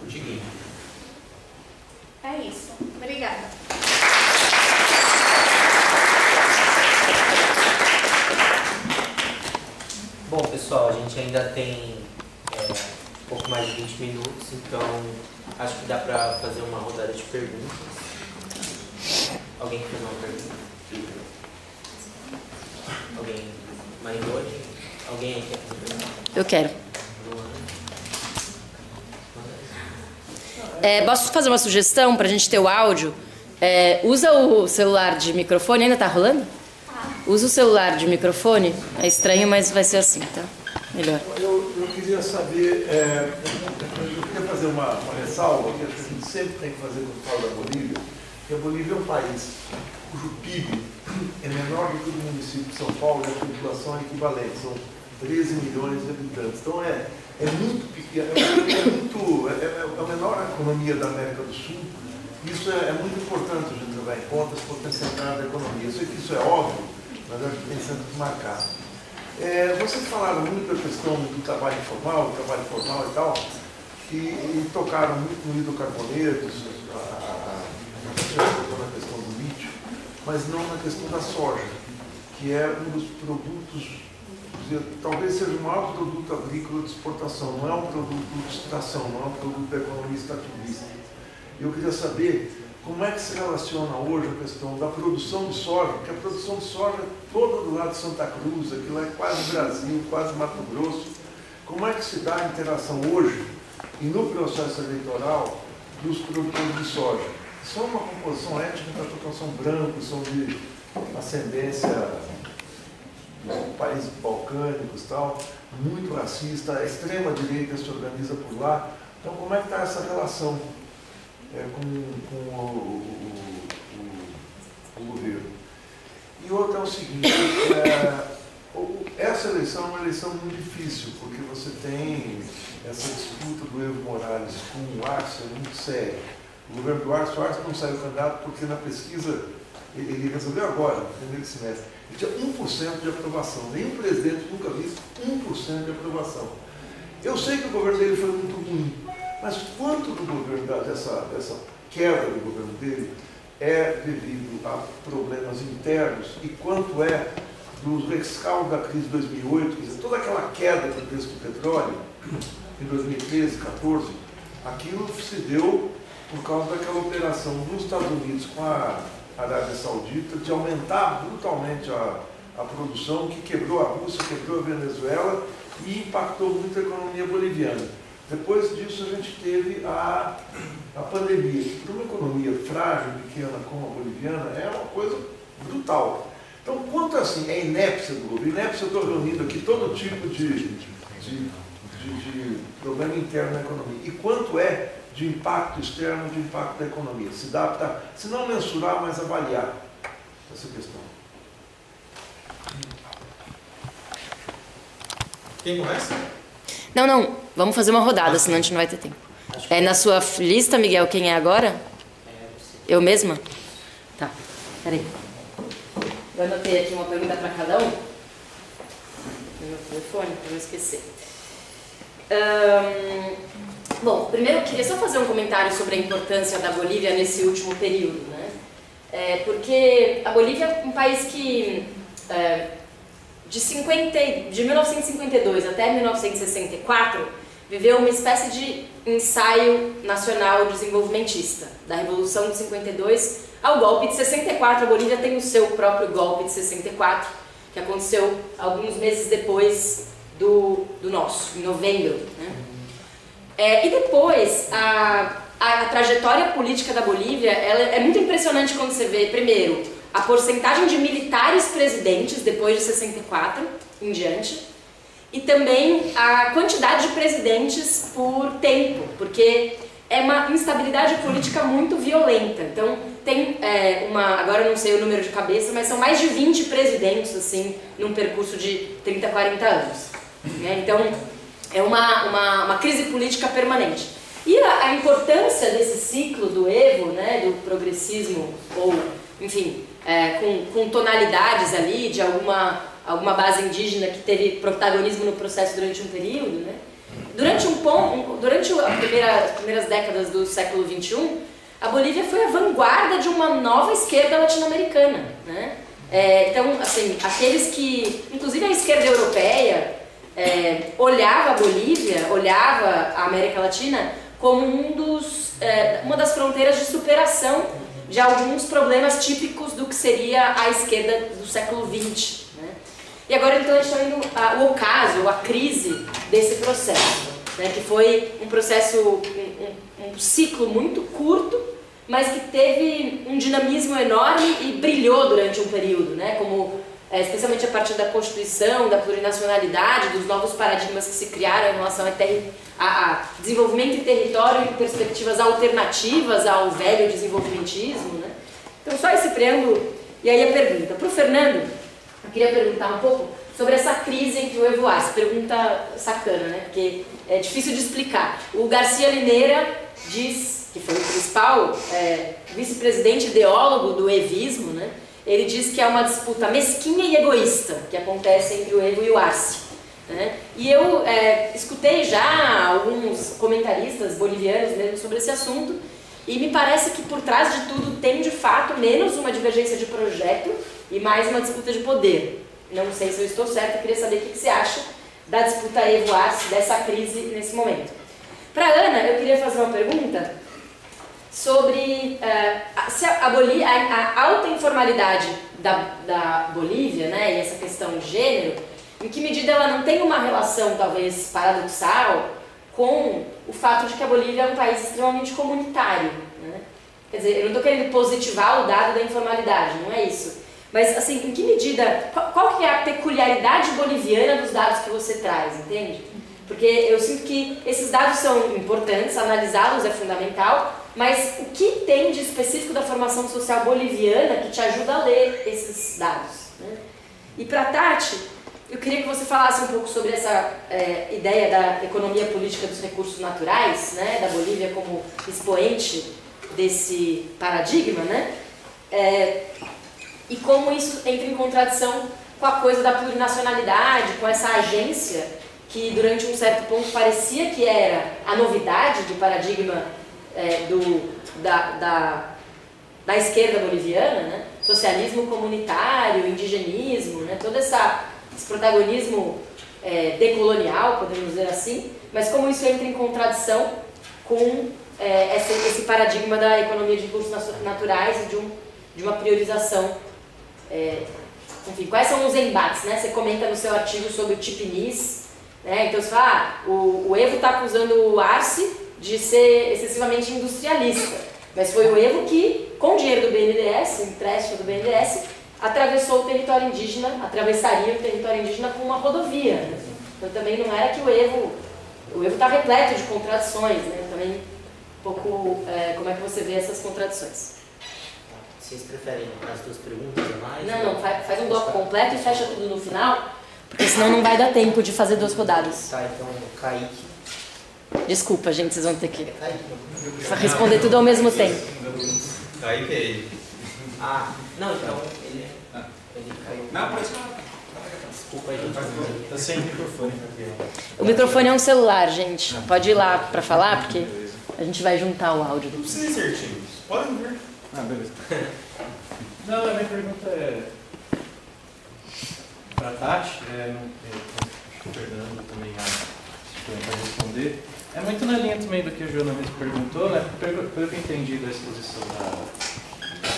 Antiguinho. É isso. Obrigada. Bom, pessoal, a gente ainda tem pouco mais de 20 minutos, então acho que dá para fazer uma rodada de perguntas. Alguém quer fazer uma pergunta? Alguém? Maringoni? Alguém aí quer fazer pergunta? Eu quero. Posso fazer uma sugestão para a gente ter o áudio? Usa o celular de microfone, ainda tá rolando? Usa o celular de microfone, é estranho, mas vai ser assim, tá? Melhor. Eu queria saber, eu queria fazer uma ressalva, que a gente sempre tem que fazer quando fala da Bolívia, que a Bolívia é um país cujo PIB é menor do que o do município de São Paulo e a população é equivalente, são 13 milhões de habitantes. Então é muito pequeno, é a menor economia da América do Sul. Isso é muito importante a gente levar em conta esse potencial da economia. Eu sei que isso é óbvio, mas a gente tem sempre que marcar. Vocês falaram muito da questão do trabalho informal, do trabalho formal e tal, e tocaram muito no hidrocarbonetos, na questão do lítio, mas não na questão da soja, que é um dos produtos, talvez seja o maior produto agrícola de exportação, não é um produto de extração, não é um produto da economia extrativista. Eu queria saber como é que se relaciona hoje a questão da produção de soja, porque a produção de soja é toda do lado de Santa Cruz, aquilo é quase Brasil, quase Mato Grosso. Como é que se dá a interação hoje e no processo eleitoral dos produtores de soja? São uma composição étnica, são brancos, são de ascendência dos países balcânicos e tal, muito racista, a extrema-direita se organiza por lá. Então, como é que está essa relação com o governo? E outra é o seguinte, essa eleição é uma eleição muito difícil, porque você tem essa disputa do Evo Morales com o Arce, é muito séria. O governo do Arce, o Arce não saiu candidato porque na pesquisa, ele resolveu agora, no primeiro semestre, ele tinha 1% de aprovação. Nenhum presidente nunca viu 1% de aprovação. Eu sei que o governo dele foi muito ruim, mas quanto do governo, dessa queda do governo dele é devido a problemas internos e quanto é do rescaldo da crise de 2008, quer dizer, toda aquela queda do preço do petróleo em 2013, 2014, aquilo se deu por causa daquela operação dos Estados Unidos com a Arábia Saudita de aumentar brutalmente a produção, que quebrou a Rússia, quebrou a Venezuela e impactou muito a economia boliviana. Depois disso a gente teve a pandemia, que para uma economia frágil, pequena como a boliviana, é uma coisa brutal. Então, quanto assim é inépcia do governo? Inépcia, eu estou reunindo aqui todo tipo de problema interno na economia. E quanto é de impacto externo, de impacto da economia? Se dá para, se não mensurar, mas avaliar essa questão. Quem começa? Não, vamos fazer uma rodada, senão a gente não vai ter tempo. Na sua lista, Miguel, quem é agora? Eu mesma? Tá, peraí. Eu anotei aqui uma pergunta para cada um. No meu telefone, para não esquecer. Bom, primeiro eu queria só fazer um comentário sobre a importância da Bolívia nesse último período, né? Porque a Bolívia é um país que, de 1952 até 1964, viveu uma espécie de ensaio nacional desenvolvimentista. Da Revolução de 52 ao golpe de 64, a Bolívia tem o seu próprio golpe de 64, que aconteceu alguns meses depois do nosso, em novembro, né? E depois, a trajetória política da Bolívia, ela é muito impressionante quando você vê, primeiro, a porcentagem de militares presidentes depois de 64 em diante, e também a quantidade de presidentes por tempo, porque é uma instabilidade política muito violenta. Então, tem agora eu não sei o número de cabeça, mas são mais de 20 presidentes, assim, num percurso de 30, 40 anos. Né? Então, é uma crise política permanente. E a importância desse ciclo do Evo, né, do progressismo, ou, enfim, com tonalidades ali de alguma base indígena que teve protagonismo no processo durante um período, né? Durante as primeiras décadas do século XXI, a Bolívia foi a vanguarda de uma nova esquerda latino-americana, né? Então, assim, aqueles que, inclusive a esquerda europeia, olhava a Bolívia, olhava a América Latina como uma das fronteiras de superação de alguns problemas típicos do que seria a esquerda do século XX. Né? E agora então a gente está vendo o ocaso, a crise desse processo, né? Que foi um processo, um ciclo muito curto, mas que teve um dinamismo enorme e brilhou durante um período, né? Como, especialmente a partir da Constituição, da plurinacionalidade, dos novos paradigmas que se criaram em relação a desenvolvimento em território e perspectivas alternativas ao velho desenvolvimentismo, né? Então, só esse preâmbulo. E aí a pergunta. Para o Fernando, eu queria perguntar um pouco sobre essa crise entre o Evo Arce. Pergunta sacana, né? Porque é difícil de explicar. O Garcia Lineira diz, que foi o principal vice-presidente ideólogo do evismo, né? Ele diz que é uma disputa mesquinha e egoísta que acontece entre o Evo e o Arce. Né? E eu escutei já alguns comentaristas bolivianos mesmo sobre esse assunto e me parece que por trás de tudo tem de fato menos uma divergência de projeto e mais uma disputa de poder. Não sei se eu estou certa, queria saber o que você acha da disputa Evo Arce, dessa crise nesse momento. Para Ana, eu queria fazer uma pergunta sobre se a alta informalidade da Bolívia, né, e essa questão de gênero, em que medida ela não tem uma relação, talvez, paradoxal com o fato de que a Bolívia é um país extremamente comunitário. Né? Quer dizer, eu não estou querendo positivar o dado da informalidade, não é isso. Mas, assim, em que medida, qual que é a peculiaridade boliviana dos dados que você traz, entende? Porque eu sinto que esses dados são importantes, analisá-los é fundamental, mas o que tem de específico da formação social boliviana que te ajuda a ler esses dados? Né? E para Tati, eu queria que você falasse um pouco sobre essa ideia da economia política dos recursos naturais, né, da Bolívia como expoente desse paradigma, né, e como isso entra em contradição com a coisa da plurinacionalidade, com essa agência que durante um certo ponto parecia que era a novidade do paradigma da esquerda boliviana, né, socialismo comunitário, indigenismo, né, todo esse protagonismo decolonial, podemos dizer assim, mas como isso entra em contradição com esse paradigma da economia de recursos naturais e de uma priorização. Enfim, quais são os embates? Né? Você comenta no seu artigo sobre o Tipinis, né? Então você fala, o Evo está acusando o Arce de ser excessivamente industrialista, mas foi o Evo que, com dinheiro do BNDES, empréstimo do BNDES, atravessou o território indígena, atravessaria o território indígena com uma rodovia. Né? Então também não era que o Evo está repleto de contradições, né? Também um pouco como é que você vê essas contradições? Vocês preferem as duas perguntas a mais? Não, faz um bloco completo e fecha tudo no final, porque senão não vai dar tempo de fazer duas rodadas. Tá, então Kaique. Desculpa, gente, vocês vão ter que responder tudo ao mesmo tempo. Kaique é ele. Não, então ele caiu. Não, pode falar. Desculpa aí, gente. Tá sem microfone. O microfone é um celular, gente. Pode ir lá para falar, porque a gente vai juntar o áudio. Não precisa ir certinho. Podem ver. Beleza. Não, a minha pergunta é para a Tati, o Fernando também vai responder. É muito na linha também do que o Joana mesmo perguntou, né? Pelo que eu entendi da exposição da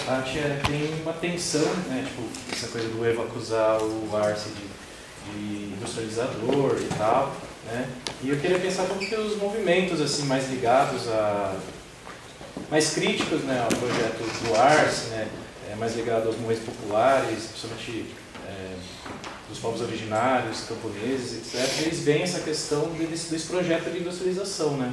Tati, tem uma tensão, né? Tipo, essa coisa do Evo acusar o Arce de industrializador e tal, né? E eu queria pensar como que os movimentos assim mais ligados mais críticos, né, ao projeto do Arce, né, mais ligado aos movimentos populares, principalmente dos povos originários, camponeses, etc., eles veem essa questão desse projeto de industrialização, né?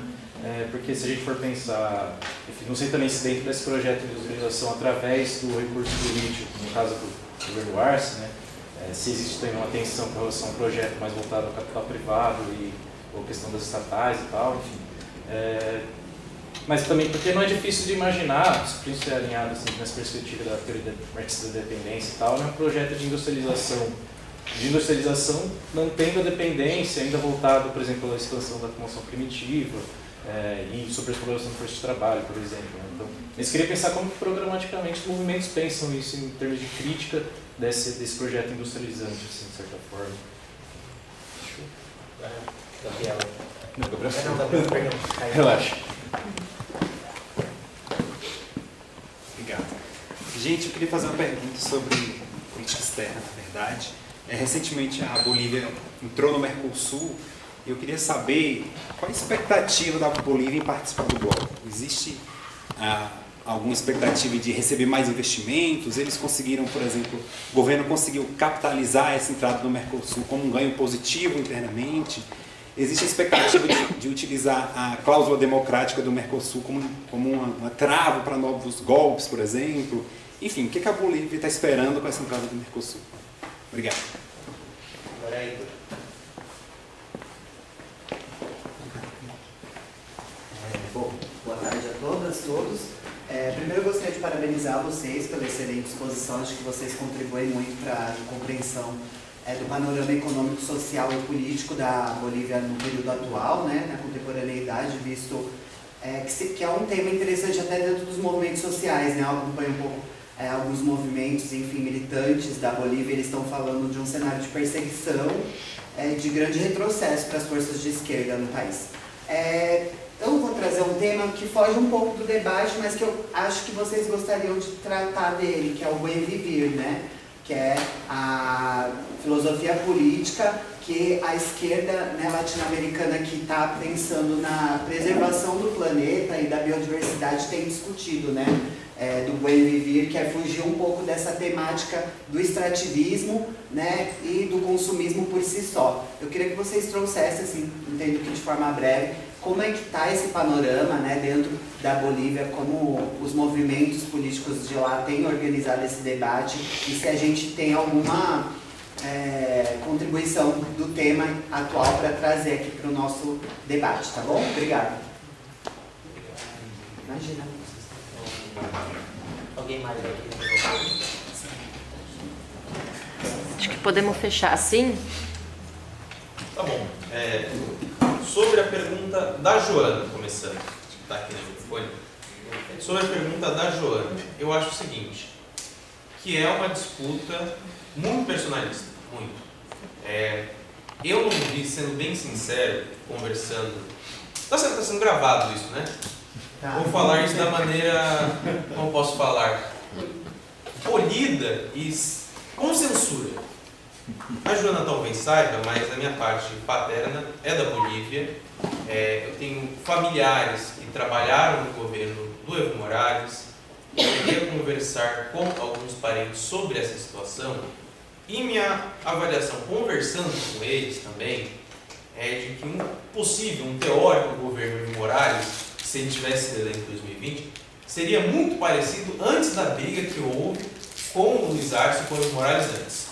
Porque se a gente for pensar, enfim, não sei também se dentro desse projeto de industrialização, através do recurso do lítio, no caso do governo Arce, né, se existe também uma tensão com relação a um projeto mais voltado ao capital privado ou questão das estatais e tal, enfim. Mas também porque não é difícil de imaginar, isso é alinhado assim, nessa perspectiva da teoria marxista da dependência e tal, né, um projeto de industrialização mantendo a dependência, ainda voltado, por exemplo, à expansão da acumulação primitiva e sobre a exploração do força de trabalho, por exemplo. Né? Então, eu queria pensar como que programaticamente os movimentos pensam isso em termos de crítica desse projeto industrializante, assim, de certa forma. Gabriela. Não, Gabriela. Não, Gabriela, perdão. Caiu. Relaxa. Obrigado. Gente, eu queria fazer uma pergunta sobre política externa, na verdade. Recentemente a Bolívia entrou no Mercosul e eu queria saber qual a expectativa da Bolívia em participar do bloco. Existe alguma expectativa de receber mais investimentos? Eles conseguiram, por exemplo, o governo conseguiu capitalizar essa entrada no Mercosul como um ganho positivo internamente? Existe a expectativa de utilizar a cláusula democrática do Mercosul como uma trava para novos golpes, por exemplo? Enfim, o que a Bolívia está esperando com essa entrada do Mercosul? Obrigado. Agora é Igor. Bom, boa tarde a todas, todos. Primeiro eu gostaria de parabenizar vocês pela excelente exposição. Acho que vocês contribuem muito para a compreensão do panorama econômico, social e político da Bolívia no período atual, né, na contemporaneidade, visto que é um tema interessante até dentro dos movimentos sociais, né? Eu acompanho um pouco alguns movimentos, enfim, militantes da Bolívia, eles estão falando de um cenário de perseguição, de grande retrocesso para as forças de esquerda no país. Eu vou trazer um tema que foge um pouco do debate, mas que eu acho que vocês gostariam de tratar dele, que é o bem viver, né? Que é a filosofia política que a esquerda, né, latino-americana que está pensando na preservação do planeta e da biodiversidade tem discutido, né? Do bem viver, que é fugir um pouco dessa temática do extrativismo, né, e do consumismo por si só. Eu queria que vocês trouxessem, assim, entendo que de forma breve, como é que está esse panorama, né, dentro da Bolívia, como os movimentos políticos de lá têm organizado esse debate e se a gente tem alguma contribuição do tema atual para trazer aqui para o nosso debate, tá bom? Obrigado. Imagina. Alguém mais aqui? Acho que podemos fechar assim. Tá bom. Sobre a pergunta da Joana, começando, que está aqui no microfone. Sobre a pergunta da Joana, eu acho o seguinte, que é uma disputa muito personalista, muito. Eu não vi, sendo bem sincero, conversando... Está sendo gravado isso, né? Tá. Vou falar isso da maneira, como posso falar, polida e com censura. A Joana talvez saiba, mas a minha parte paterna é da Bolívia. Eu tenho familiares que trabalharam no governo do Evo Morales. Eu queria conversar com alguns parentes sobre essa situação. E minha avaliação, conversando com eles também, é de que um teórico do governo Evo Morales, se ele tivesse sido eleito em 2020, seria muito parecido antes da briga que houve com o Luiz Arce e com o Evo Morales antes.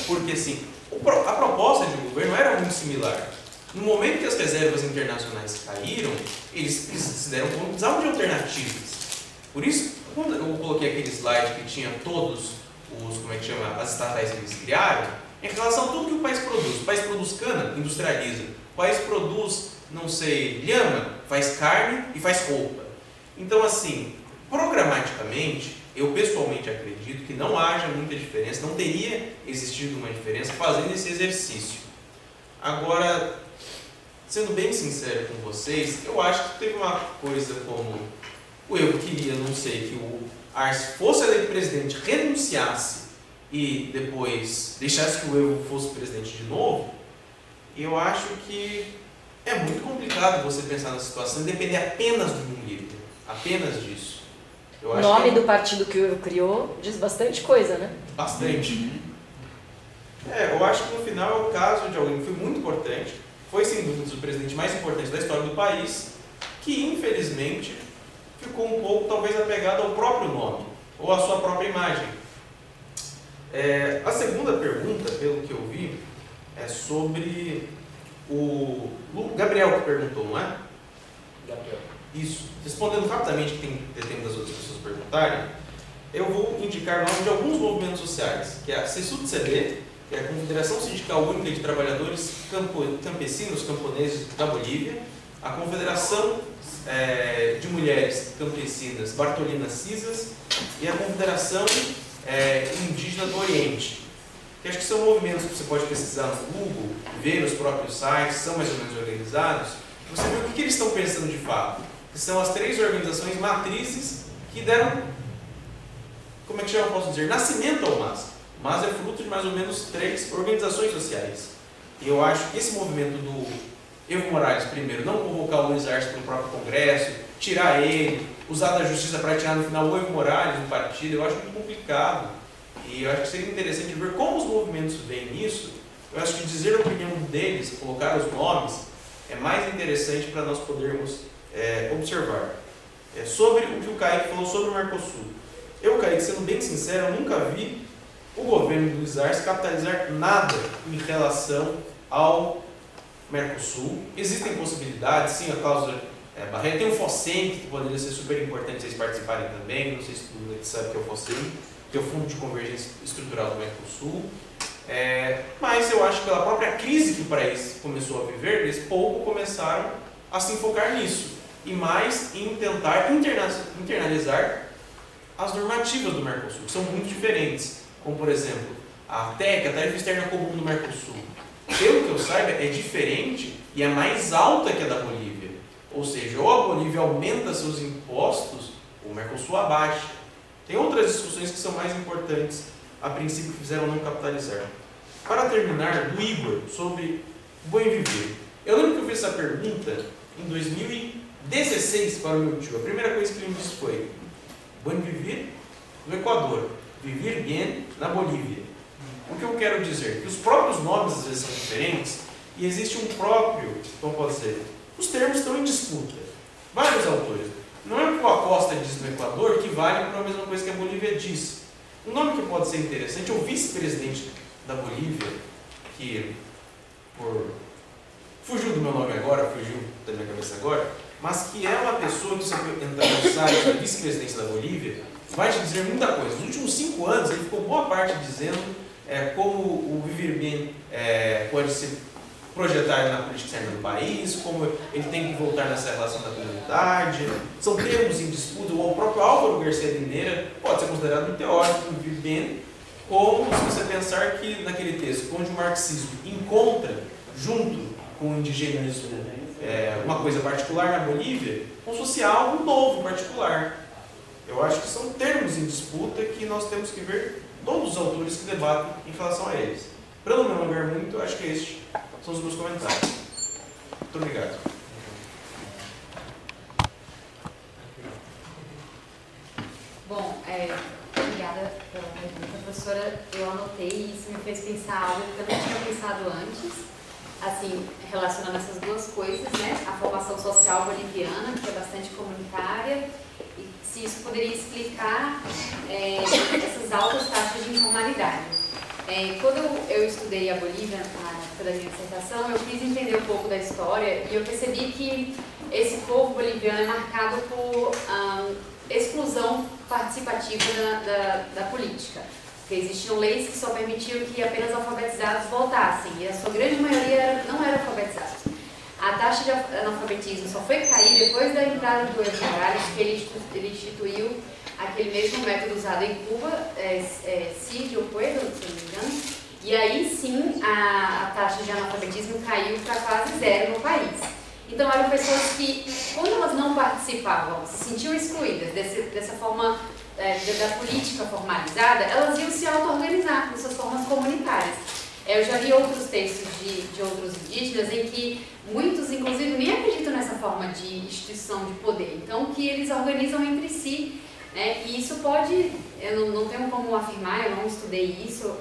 Porque, assim, a proposta de governo era muito similar. No momento que as reservas internacionais caíram, eles se deram conta que precisavam de alternativas. Por isso, quando eu coloquei aquele slide que tinha todos as estatais que eles criaram, em relação a tudo que o país produz. O país produz cana, industrializa. O país produz, não sei, lhama, faz carne e faz roupa. Então, assim, programaticamente, eu pessoalmente acredito que não haja muita diferença, não teria existido uma diferença fazendo esse exercício. Agora, sendo bem sincero com vocês, eu acho que teve uma coisa como o Evo queria, não sei, que o Arce fosse eleito presidente, renunciasse e depois deixasse que o Evo fosse presidente de novo. Eu acho que é muito complicado você pensar na situação e depender apenas de um líder, apenas disso. O nome do partido que o Evo criou diz bastante coisa, né? Bastante. Eu acho que no final é o caso de alguém que foi muito importante, foi sem dúvida o presidente mais importante da história do país, que infelizmente ficou um pouco talvez apegado ao próprio nome, ou à sua própria imagem. A segunda pergunta, pelo que eu vi, é sobre o Gabriel que perguntou, não é? Gabriel. Isso. Respondendo rapidamente, que tem tempo das outras pessoas perguntarem, eu vou indicar o nome de alguns movimentos sociais, que é a CSUD-CD, que é a Confederação Sindical Única de Trabalhadores Campesinos Camponeses da Bolívia, a Confederação de Mulheres Campesinas Bartolinas Cisas e a Confederação Indígena do Oriente, que acho que são movimentos que você pode pesquisar no Google, ver os próprios sites, são mais ou menos organizados, você vê o que eles estão pensando de fato. Que são as 3 organizações matrizes que deram, como é que eu posso dizer, nascimento ao MAS. O MAS é fruto de mais ou menos 3 organizações sociais. E eu acho que esse movimento do Evo Morales, primeiro, não convocar o Luiz Arce para o próprio Congresso, tirar ele, usar da justiça para tirar no final o Evo Morales do partido, eu acho muito complicado. E eu acho que seria interessante ver como os movimentos veem nisso. Eu acho que dizer a opinião deles, colocar os nomes, é mais interessante para nós podermos observar. Sobre o que o Kaique falou sobre o Mercosul. Eu, Kaique, sendo bem sincero, eu nunca vi o governo do Luiz Arce capitalizar nada em relação ao Mercosul. Existem possibilidades, sim, a cláusula barreira. Tem o FOSEM, que poderia ser super importante vocês participarem também. Não sei se todo mundo sabe o que é o FOSEM, que é o Fundo de Convergência Estrutural do Mercosul. Mas eu acho que pela própria crise que o país começou a viver, eles pouco começaram a se focar nisso. E mais em tentar internalizar as normativas do Mercosul, que são muito diferentes. Como, por exemplo, a TEC, a Tarifa Externa Comum do Mercosul. Pelo que eu saiba, é diferente e é mais alta que a da Bolívia. Ou seja, ou a Bolívia aumenta seus impostos, ou o Mercosul abaixa. Tem outras discussões que são mais importantes, a princípio, que fizeram não capitalizar. Para terminar, do Igor, sobre Buen Viver. Eu lembro que eu fiz essa pergunta em 2016 para o meu tio. A primeira coisa que ele me disse foi: Buen Viver no Equador, Vivir Bien na Bolívia. O que eu quero dizer? Que os próprios nomes às vezes são diferentes e existe um próprio, como pode ser, os termos estão em disputa. Vários autores. Não é o que o Acosta diz no Equador que vale para a mesma coisa que a Bolívia diz. Um nome que pode ser interessante é o vice-presidente da Bolívia, que fugiu do meu nome agora, fugiu da minha cabeça agora, mas que é uma pessoa que, se você entrar no site da vice-presidência da Bolívia, vai te dizer muita coisa. Nos últimos 5 anos, ele ficou boa parte dizendo como o Vivir Bien pode se projetar na política externa do país, como ele tem que voltar nessa relação da comunidade. São termos em disputa. O próprio Álvaro Garcia Linera pode ser considerado um teórico do Vivir Bien, como se você pensar que naquele texto, onde o marxismo encontra, junto com o indigenismo, uma coisa particular na Bolívia, como se fosse algo novo, particular. Eu acho que são termos em disputa que nós temos que ver todos os autores que debatem em relação a eles. Para não me alongar muito, eu acho que estes são os meus comentários. Muito obrigado. Bom, obrigada pela pergunta, professora. Eu anotei e isso me fez pensar algo que eu não tinha pensado antes, assim, relacionando essas duas coisas, né? A formação social boliviana, que é bastante comunitária, e se isso poderia explicar essas altas taxas de informalidade. Quando eu estudei a Bolívia, na época da minha dissertação, eu quis entender um pouco da história e eu percebi que esse povo boliviano é marcado por exclusão participativa da política. Porque existiam leis que só permitiam que apenas alfabetizados votassem, e a sua grande maioria não era alfabetizados. A taxa de analfabetismo só foi cair depois da entrada do Evo Morales, que ele instituiu aquele mesmo método usado em Cuba, CID ou Pueblo, se não me engano, e aí sim a taxa de analfabetismo caiu para quase 0 no país. Então eram pessoas que, quando elas não participavam, se sentiam excluídas dessa forma da política formalizada, elas iam se auto-organizar com suas formas comunitárias. Eu já vi outros textos de outros indígenas em que muitos, inclusive, nem acreditam nessa forma de instituição de poder. Então, que eles organizam entre si, né? E isso pode, eu não tenho como afirmar, eu não estudei isso,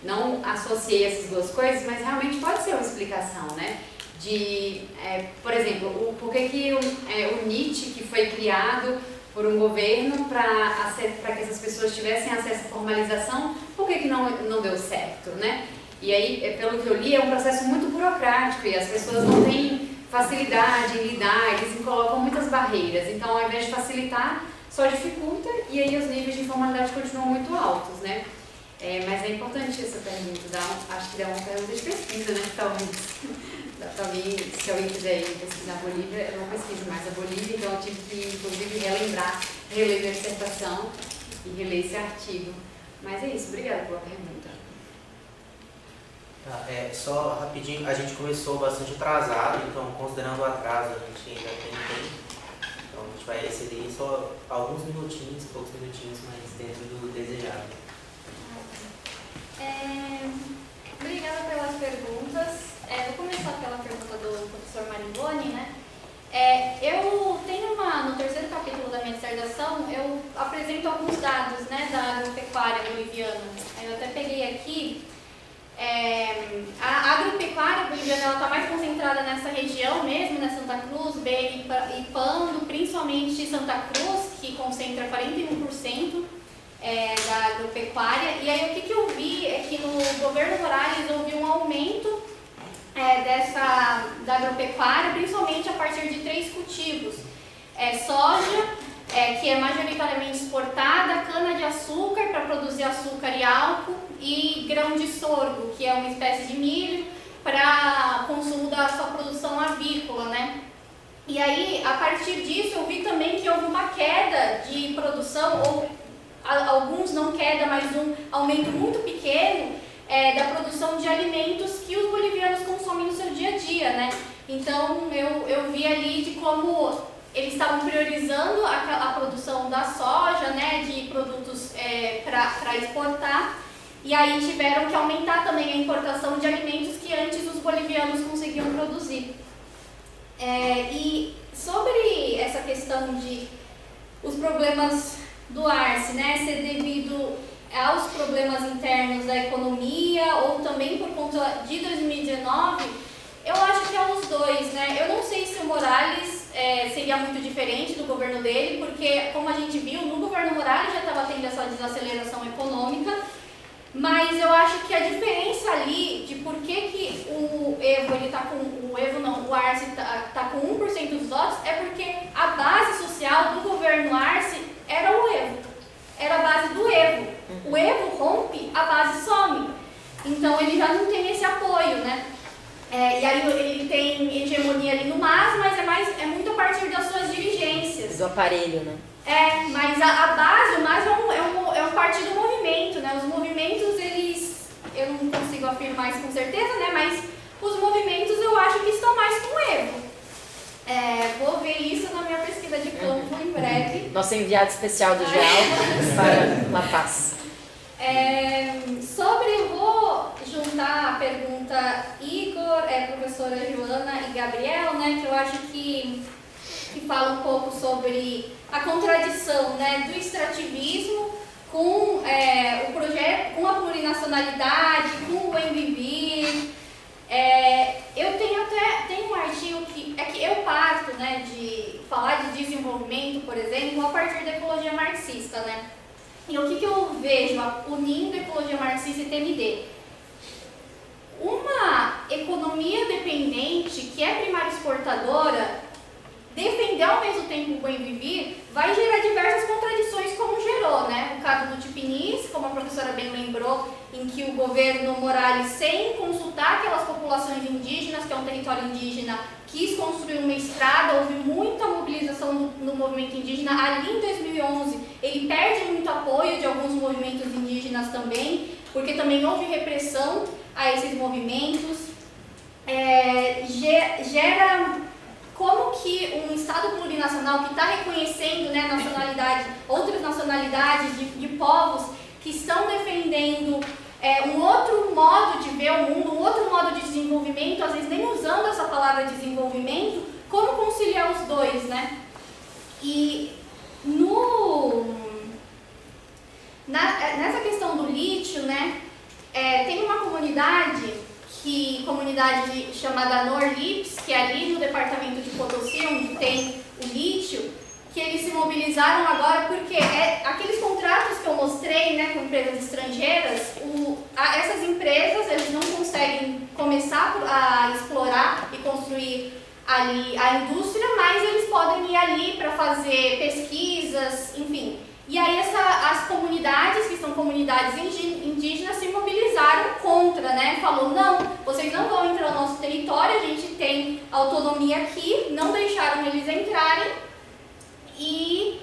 não associei essas duas coisas, mas realmente pode ser uma explicação, né? Por exemplo, por que o NIT, que foi criado por um governo para que essas pessoas tivessem acesso à formalização, por que não deu certo, né? E aí, pelo que eu li, é um processo muito burocrático e as pessoas não têm facilidade em lidar, eles colocam muitas barreiras. Então, ao invés de facilitar, só dificulta e aí os níveis de informalidade continuam muito altos, né? Mas é importante essa pergunta, acho que dá uma pergunta de pesquisa, né? Talvez, se alguém quiser pesquisar a Bolívia, eu não pesquiso mais a Bolívia, então eu tive que, inclusive, reler minha dissertação e reler esse artigo. Mas é isso, obrigada pela pergunta. Só rapidinho, a gente começou bastante atrasado, então considerando o atraso, a gente ainda tem tempo. Então a gente vai exceder só alguns minutinhos, poucos minutinhos, mas dentro do desejado. Obrigada pelas perguntas. Vou começar pela pergunta do professor Maringoni, né? Eu tenho no terceiro capítulo da minha dissertação, eu apresento alguns dados, né, da agropecuária boliviana. Eu até peguei aqui. A agropecuária boliviana está mais concentrada nessa região mesmo, né, Santa Cruz, Beni e Pando, principalmente Santa Cruz, que concentra 41% da agropecuária. E aí o que eu vi é que no governo Morales houve um aumento da agropecuária, principalmente a partir de 3 cultivos. Soja, que é majoritariamente exportada, cana-de-açúcar para produzir açúcar e álcool, e grão de sorgo, que é uma espécie de milho para consumo da sua produção avícola, né? E aí, a partir disso, eu vi também que houve uma queda de produção, ou alguns não queda, mas um aumento muito pequeno da produção de alimentos que os bolivianos consomem no seu dia a dia, né? Então, eu vi ali de como eles estavam priorizando a produção da soja, né, de produtos para exportar, e aí tiveram que aumentar também a importação de alimentos que antes os bolivianos conseguiam produzir. E sobre essa questão de os problemas do Arce, né, ser devido aos problemas internos da economia ou também por conta de 2019, eu acho que é os dois, né? Eu não sei se o Morales seria muito diferente do governo dele, porque, como a gente viu, no governo Morales já estava tendo essa desaceleração econômica, mas eu acho que a diferença ali de por que o Evo, o Arce está com 1% dos votos, é porque a base social do governo Arce era o Evo, era a base do Evo. O Evo rompe, a base some, então ele já não tem esse apoio, né? E aí ele tem hegemonia ali no MAS, mas é muito a partir das suas dirigências. Do aparelho, né? Mas a base, o MAS é um partido movimento, né? Os movimentos, eu não consigo afirmar isso com certeza, né? Mas os movimentos eu acho que estão mais com o Evo. Vou ver isso na minha pesquisa de campo em breve. Nosso enviado especial do GEAL para La Paz. Eu vou juntar a pergunta Igor, professora Joana e Gabriel, né, que eu acho que fala um pouco sobre a contradição, né, do extrativismo com o projeto, com a plurinacionalidade, com o bem viver. Eu tenho um artigo que eu parto, né, de falar de desenvolvimento, por exemplo, a partir da ecologia marxista, né? E o que eu vejo unindo ecologia marxista e TMD? Uma economia dependente, que é primária exportadora, defender ao mesmo tempo o bem viver, vai gerar diversas contradições, como gerou, né? O caso do Tipinis, como a professora bem lembrou, em que o governo Morales, sem consultar aquelas populações indígenas, que é um território indígena, quis construir uma estrada, houve muita mobilização no movimento indígena. Ali em 2011, ele perde muito apoio de alguns movimentos indígenas também, porque também houve repressão a esses movimentos. Gera como que um Estado plurinacional que está reconhecendo, né, outras nacionalidades de povos que estão defendendo um outro modo de ver o mundo, um outro modo de desenvolvimento, às vezes nem usando essa palavra desenvolvimento, como conciliar os dois, né? E nessa questão do lítio, né, tem uma comunidade chamada Norlips, que é ali no departamento de Potosí, onde tem o lítio, que eles se mobilizaram agora porque aqueles contratos que eu mostrei, né, com empresas estrangeiras, essas empresas eles não conseguem começar a explorar e construir ali a indústria, mas eles podem ir ali para fazer pesquisas, enfim. E aí as comunidades, que são comunidades indígenas, se mobilizaram contra, né? Falou, não, vocês não vão entrar no nosso território, a gente tem autonomia aqui, não deixaram eles entrarem. E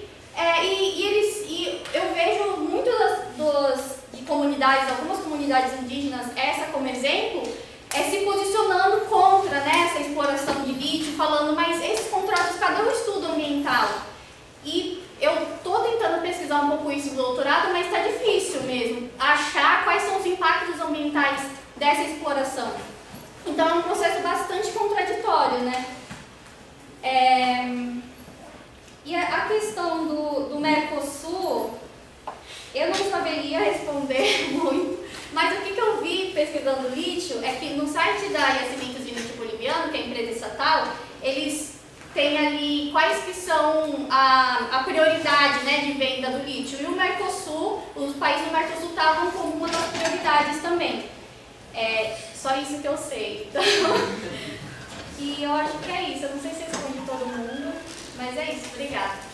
eu vejo muitas de comunidades, algumas comunidades indígenas, essa como exemplo, se posicionando contra, né, essa exploração de lítio, falando, mas esses contratos, cadê o estudo ambiental? E eu estou tentando pesquisar um pouco isso no doutorado, mas está difícil mesmo achar quais são os impactos ambientais dessa exploração. Então é um processo bastante contraditório, né? E a questão do Mercosul, eu não saberia responder muito, mas o que eu vi pesquisando lítio é que no site da Yacimentos de Lítio Boliviano, que é a empresa estatal, eles têm ali quais que são a prioridade, né, de venda do lítio. E o Mercosul, os países do Mercosul estavam como uma das prioridades também. Só isso que eu sei. Então, e eu acho que é isso. Eu não sei se responde todo mundo, mas é isso. Obrigada.